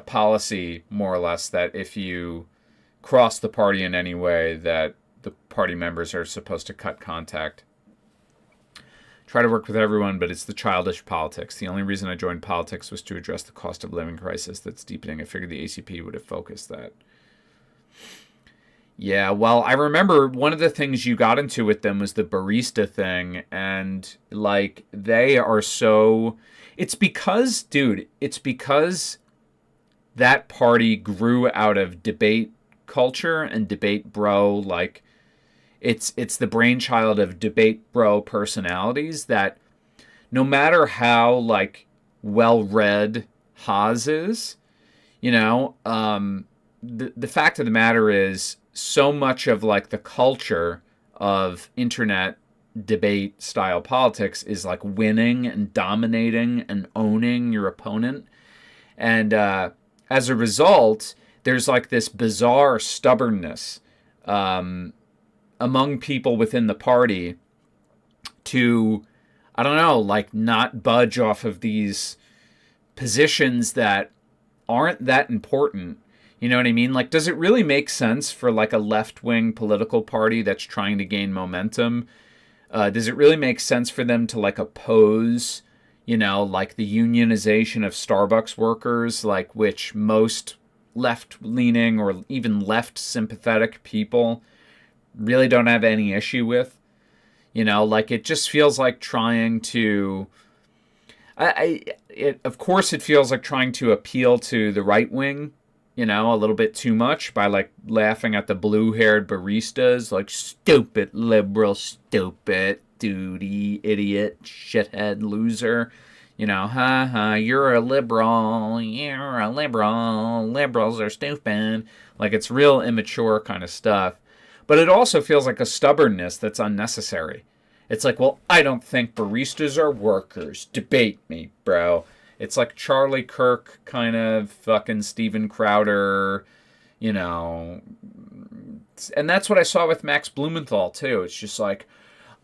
policy, more or less, that if you cross the party in any way, that the party members are supposed to cut contact. Try to work with everyone, but it's the childish politics. The only reason I joined politics was to address the cost of living crisis that's deepening. I figured the ACP would have focused that. Yeah, well, I remember one of the things you got into with them was the barista thing, and, like, they are so... It's because that party grew out of debate culture and debate bro, like, it's the brainchild of debate bro personalities that no matter how, like, well-read Haas is, you know, the fact of the matter is so much of, like, the culture of internet debate style politics is, like, winning and dominating and owning your opponent. And as a result, there's, like, this bizarre stubbornness among people within the party to, I don't know, like, not budge off of these positions that aren't that important. You know what I mean? Like, does it really make sense for, like, a left-wing political party that's trying to gain momentum? Does it really make sense for them to, like, oppose, you know, like, the unionization of Starbucks workers, like, which most left-leaning or even left-sympathetic people really don't have any issue with? You know, like, it just feels like trying to... of course it feels like trying to appeal to the right wing, you know, a little bit too much by, like, laughing at the blue-haired baristas, like, stupid liberal, stupid, duty, idiot, shithead, loser. You know, you're a liberal, liberals are stupid. Like, it's real immature kind of stuff. But it also feels like a stubbornness that's unnecessary. It's like, well, I don't think baristas are workers. Debate me, bro. It's like Charlie Kirk kind of fucking Steven Crowder, you know. And that's what I saw with Max Blumenthal, too. It's just like,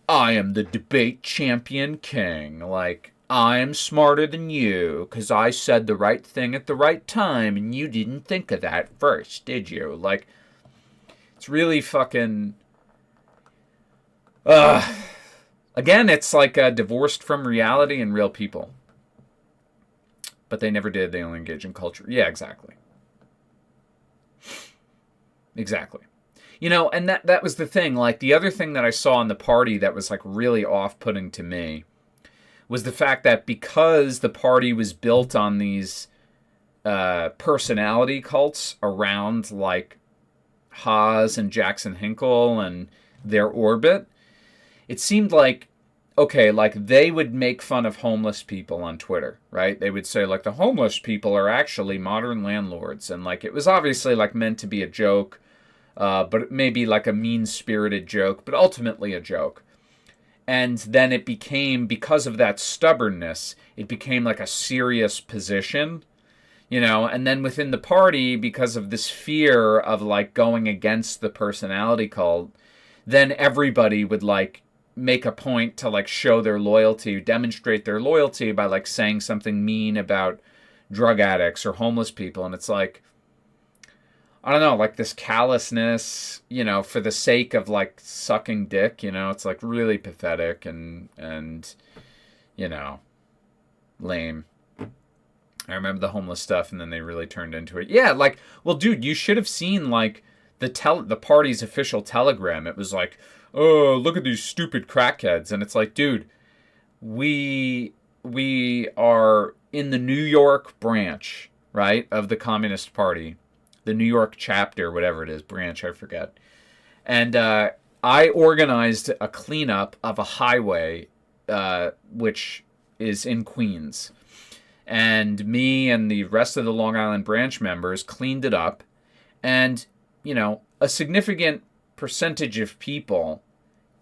I am the debate champion king. Like, I'm smarter than you because I said the right thing at the right time and you didn't think of that first, did you? Like, it's really fucking... Again, it's like divorced from reality and real people. But they never did. They only engage in culture. Yeah, exactly. Exactly. You know, and that was the thing. Like, the other thing that I saw in the party that was, like, really off-putting to me was the fact that because the party was built on these personality cults around, like, Haas and Jackson Hinkle and their orbit, it seemed like, okay, like, they would make fun of homeless people on Twitter, right? They would say, like, the homeless people are actually modern landlords. And, like, it was obviously, like, meant to be a joke, but maybe, like, a mean-spirited joke, but ultimately a joke. And then it became, because of that stubbornness, it became, like, a serious position, you know? And then within the party, because of this fear of, like, going against the personality cult, then everybody would like make a point to like show their loyalty, demonstrate their loyalty by like saying something mean about drug addicts or homeless people. And it's like, I don't know, like this callousness, you know, for the sake of like sucking dick, you know, it's like really pathetic and you know, lame. I remember the homeless stuff, and then they really turned into it. Yeah, like, well, dude, you should have seen like the party's official telegram. It was like, oh, look at these stupid crackheads, and it's like, dude, we are in the New York branch, right, of the Communist Party, the New York chapter, whatever it is, branch, I forget, and I organized a cleanup of a highway, which is in Queens. And me and the rest of the Long Island branch members cleaned it up. And, you know, a significant percentage of people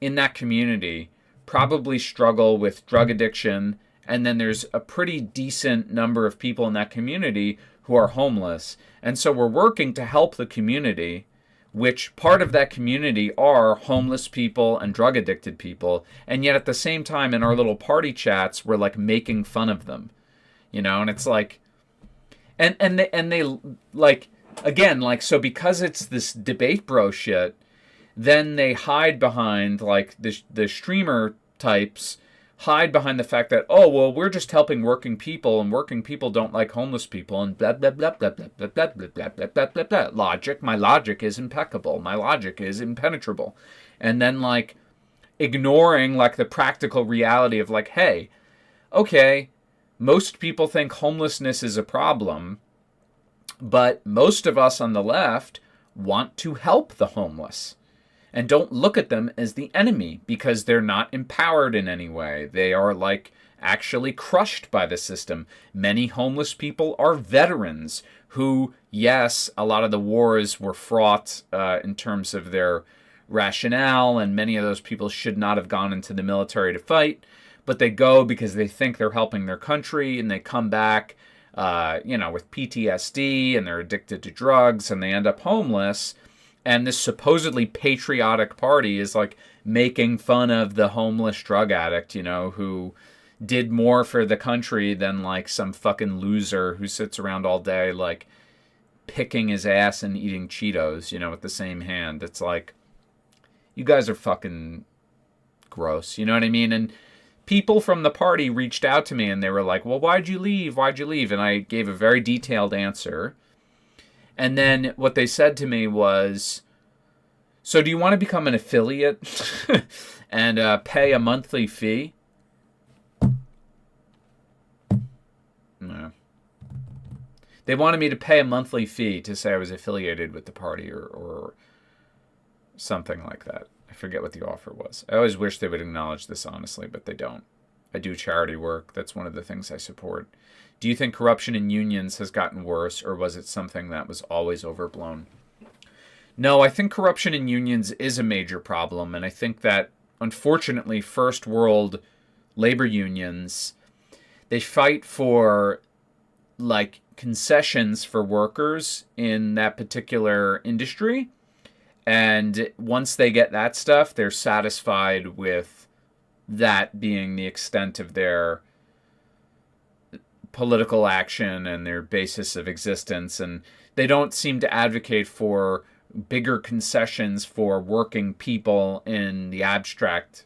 in that community probably struggle with drug addiction. And then there's a pretty decent number of people in that community who are homeless. And so we're working to help the community, which part of that community are homeless people and drug addicted people. And yet at the same time, in our little party chats, we're like making fun of them. You know, and it's like, and they like, again, like, so because it's this debate bro shit, then they hide behind, like, the streamer types hide behind the fact that, oh, well, we're just helping working people, and working people don't like homeless people, and blah, blah, blah, blah, blah, blah, blah, blah, blah, blah, blah, blah, blah. Logic, my logic is impeccable. My logic is impenetrable. And then, like, ignoring, like, the practical reality of, like, hey, okay, most people think homelessness is a problem, but most of us on the left want to help the homeless and don't look at them as the enemy because they're not empowered in any way. They are like actually crushed by the system. Many homeless people are veterans who, yes, a lot of the wars were fraught in terms of their rationale, and many of those people should not have gone into the military to fight. But they go because they think they're helping their country, and they come back, you know, with PTSD, and they're addicted to drugs, and they end up homeless. And this supposedly patriotic party is like making fun of the homeless drug addict, you know, who did more for the country than like some fucking loser who sits around all day like picking his ass and eating Cheetos, you know, with the same hand. It's like, you guys are fucking gross, you know what I mean? And people from the party reached out to me and they were like, well, why'd you leave? Why'd you leave? And I gave a very detailed answer. And then what they said to me was, so do you want to become an affiliate and pay a monthly fee? No. They wanted me to pay a monthly fee to say I was affiliated with the party or something like that. I forget what the offer was. I always wish they would acknowledge this honestly, but they don't. I do charity work. That's one of the things I support. Do you think corruption in unions has gotten worse, or was it something that was always overblown? No, I think corruption in unions is a major problem, and I think that, unfortunately, first world labor unions, they fight for, like, concessions for workers in that particular industry. And once they get that stuff, they're satisfied with that being the extent of their political action and their basis of existence. And they don't seem to advocate for bigger concessions for working people in the abstract,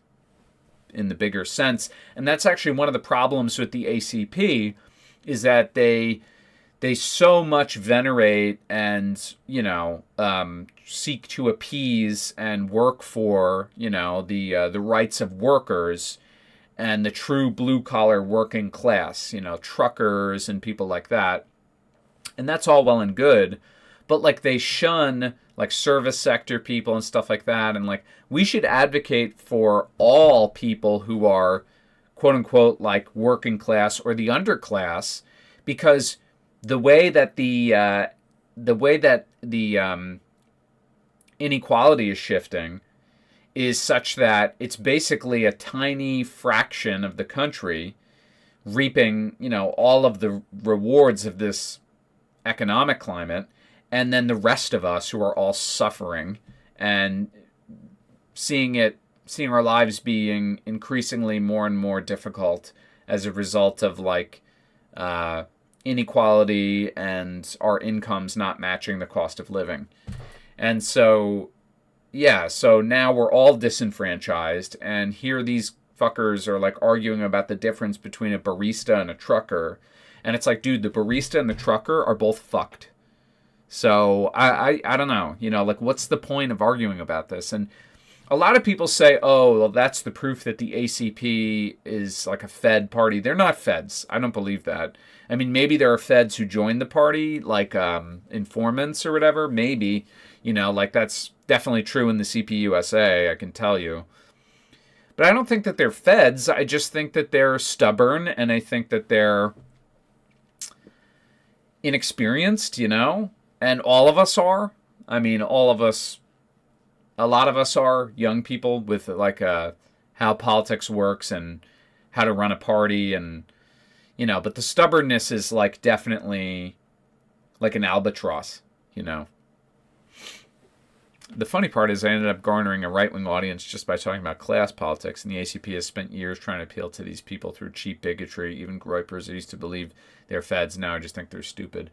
in the bigger sense. And that's actually one of the problems with the ACP, is that they so much venerate and, you know, seek to appease and work for, you know, the rights of workers and the true blue-collar working class, you know, truckers and people like that. And that's all well and good, but, like, they shun, like, service sector people and stuff like that. And, like, we should advocate for all people who are, quote-unquote, like, working class or the underclass, because the way that the inequality is shifting is such that it's basically a tiny fraction of the country reaping, you know, all of the rewards of this economic climate, and then the rest of us who are all suffering and seeing our lives being increasingly more and more difficult as a result of like inequality and our incomes not matching the cost of living. And so, yeah, so now we're all disenfranchised, and here these fuckers are like arguing about the difference between a barista and a trucker. And it's like, dude, the barista and the trucker are both fucked. So I don't know, like what's the point of arguing about this? And a lot of people say, oh, well, that's the proof that the ACP is like a Fed party. They're not Feds. I don't believe that. I mean, maybe there are Feds who joined the party, like informants or whatever. Maybe, like that's definitely true in the CPUSA, I can tell you. But I don't think that they're Feds. I just think that they're stubborn, and I think that they're inexperienced, and all of us are. I mean, all of us, a lot of us are young people with like how politics works and how to run a party, and but the stubbornness is like definitely like an albatross. The funny part is I ended up garnering a right-wing audience just by talking about class politics, and the ACP has spent years trying to appeal to these people through cheap bigotry. Even Groypers used to believe they're Feds. Now I just think they're stupid.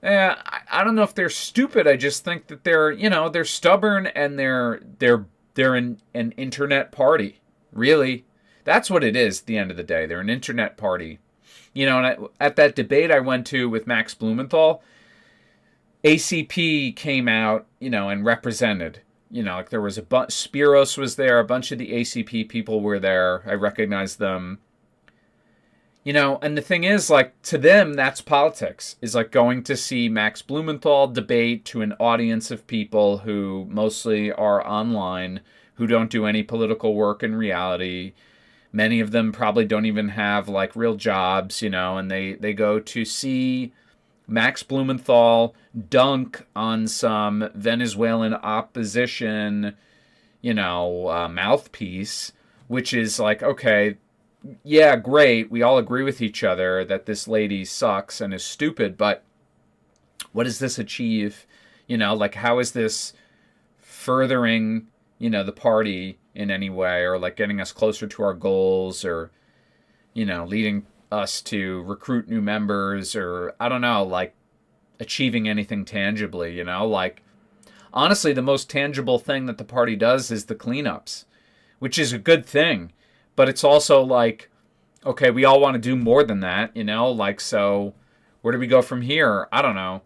I don't know if they're stupid. I just think that they're, they're stubborn, and they're an internet party. Really, that's what it is. At the end of the day, they're an internet party. And at that debate I went to with Max Blumenthal, ACP came out, and represented. Like there was Spiros was there, a bunch of the ACP people were there. I recognized them. And the thing is, like, to them, that's politics, is like going to see Max Blumenthal debate to an audience of people who mostly are online, who don't do any political work in reality. Many of them probably don't even have, like, real jobs, and they go to see Max Blumenthal dunk on some Venezuelan opposition, mouthpiece, which is like, okay, yeah, great. We all agree with each other that this lady sucks and is stupid, but what does this achieve? Like how is this furthering, the party in any way, or like getting us closer to our goals, or, leading us to recruit new members, or I don't know, like achieving anything tangibly, like honestly, the most tangible thing that the party does is the cleanups, which is a good thing. But it's also like, okay, we all want to do more than that, like, so where do we go from here? I don't know.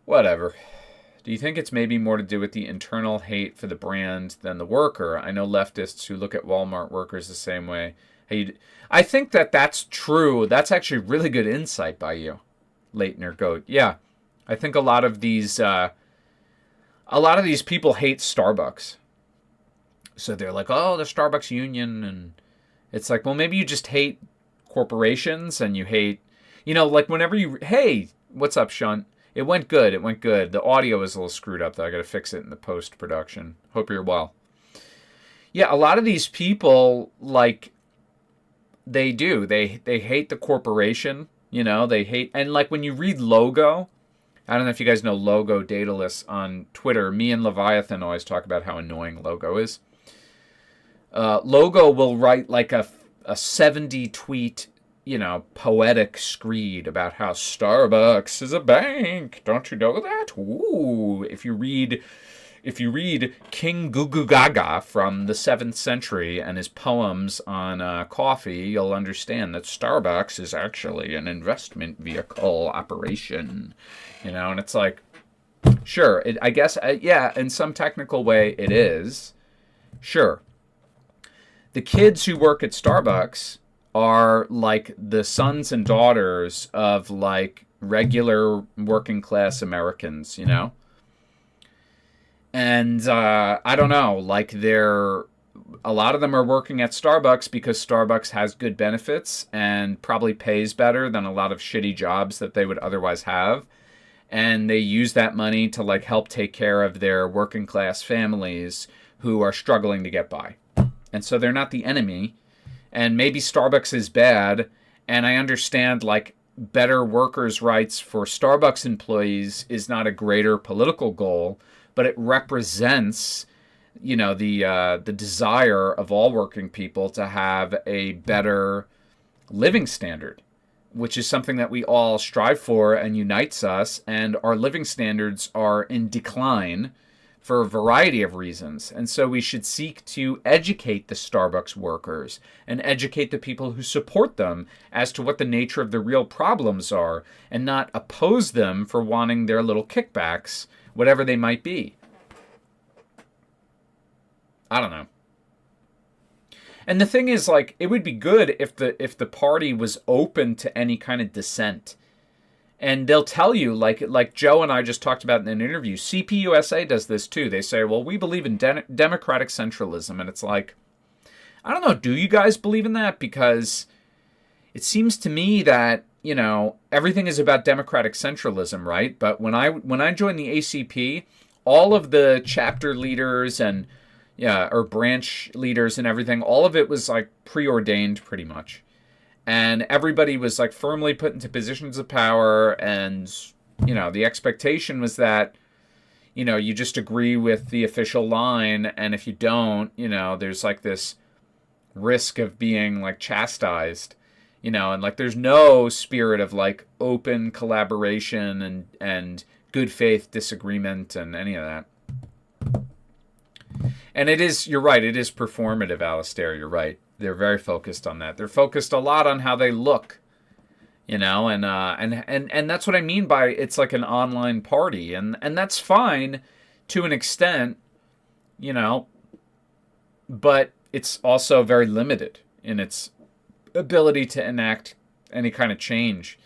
Whatever. Do you think it's maybe more to do with the internal hate for the brand than the worker? I know leftists who look at Walmart workers the same way. Hey, I think that that's true. That's actually really good insight by you, Leitner Goat. Yeah, I think a lot of these people hate Starbucks. So they're like, oh, the Starbucks union. And it's like, well, maybe you just hate corporations, and you hate, like whenever hey, what's up, Sean? It went good. The audio is a little screwed up, though. I got to fix it in the post-production. Hope you're well. Yeah, a lot of these people, like, they do. They hate the corporation, they hate, and like when you read Logo, I don't know if you guys know Logo Daedalus on Twitter. Me and Leviathan always talk about how annoying Logo is. Logo will write like a 70 tweet, poetic screed about how Starbucks is a bank. Don't you know that? Ooh, if you read King Gugu Gaga from the 7th century and his poems on coffee, you'll understand that Starbucks is actually an investment vehicle operation. And it's like, sure, I guess, yeah, in some technical way it is. Sure. The kids who work at Starbucks are like the sons and daughters of like regular working class Americans, And I don't know, like a lot of them are working at Starbucks because Starbucks has good benefits and probably pays better than a lot of shitty jobs that they would otherwise have. And they use that money to like help take care of their working class families who are struggling to get by. And so they're not the enemy. And maybe Starbucks is bad. And I understand like better workers' rights for Starbucks employees is not a greater political goal, but it represents the desire of all working people to have a better living standard, which is something that we all strive for and unites us. And our living standards are in decline for a variety of reasons. And so we should seek to educate the Starbucks workers and educate the people who support them as to what the nature of the real problems are, and not oppose them for wanting their little kickbacks, whatever they might be. I don't know. And the thing is, like, it would be good if the party was open to any kind of dissent. And they'll tell you, like Joe and I just talked about in an interview, CPUSA does this too. They say, well, we believe in democratic centralism. And it's like, I don't know, do you guys believe in that? Because it seems to me that, everything is about democratic centralism, right? But when I joined the ACP, all of the chapter leaders and or branch leaders and everything, all of it was like preordained pretty much. And everybody was like firmly put into positions of power, and the expectation was that you just agree with the official line, and if you don't, there's like this risk of being like chastised, and like there's no spirit of like open collaboration and good faith disagreement and any of that. And you're right, it is performative, Alistair, you're right. They're very focused on that. They're focused a lot on how they look, and that's what I mean by it's like an online party, and that's fine to an extent, but it's also very limited in its ability to enact any kind of change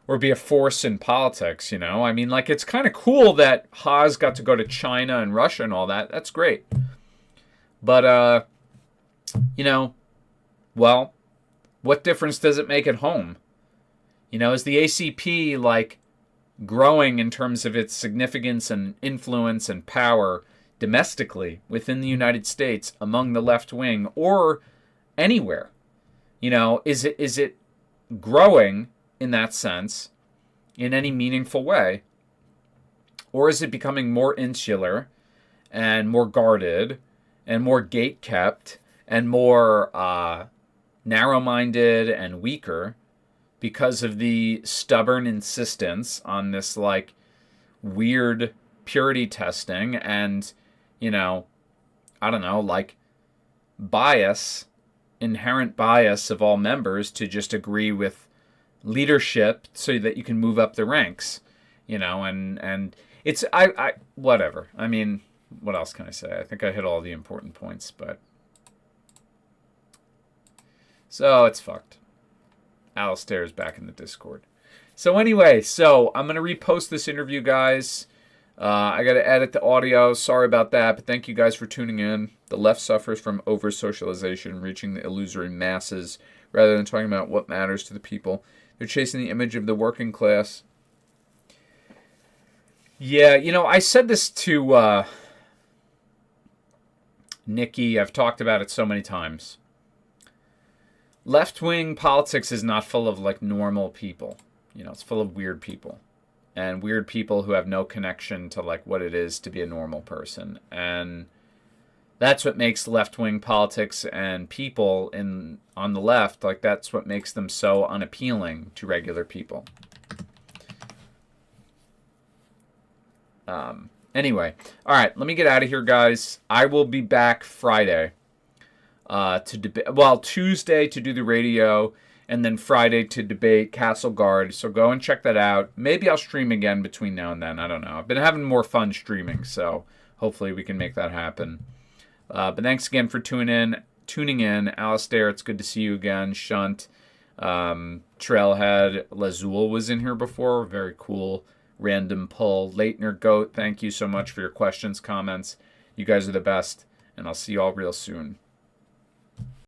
or be a force in politics, I mean, like, it's kind of cool that Haas got to go to China and Russia and all that. That's great. But, well, what difference does it make at home? Is the ACP, like, growing in terms of its significance and influence and power domestically within the United States among the left wing or anywhere? Is it growing in that sense in any meaningful way? Or is it becoming more insular and more guarded and more gate-kept and more narrow-minded and weaker because of the stubborn insistence on this like weird purity testing and, I don't know, like inherent bias of all members to just agree with leadership so that you can move up the ranks, and it's, whatever. I mean, what else can I say? I think I hit all the important points, but so it's fucked. Alistair is back in the Discord. So anyway, I'm going to repost this interview, guys. I got to edit the audio. Sorry about that, but thank you guys for tuning in. The left suffers from over-socialization, reaching the illusory masses rather than talking about what matters to the people. They're chasing the image of the working class. Yeah, I said this to Nikki. I've talked about it so many times. Left-wing politics is not full of like normal people. It's full of weird people. And weird people who have no connection to like what it is to be a normal person. And that's what makes left-wing politics and people on the left, like that's what makes them so unappealing to regular people. Anyway, all right, let me get out of here, guys. I will be back Friday to debate. Well, Tuesday to do the radio, and then Friday to debate Castle Guard. So go and check that out. Maybe I'll stream again between now and then. I don't know. I've been having more fun streaming, so hopefully we can make that happen. But thanks again for tuning in. Alistair, it's good to see you again. Shunt, Trailhead, Lazul was in here before. Very cool. Random pull. Leitner Goat, thank you so much for your questions, comments. You guys are the best, and I'll see you all real soon.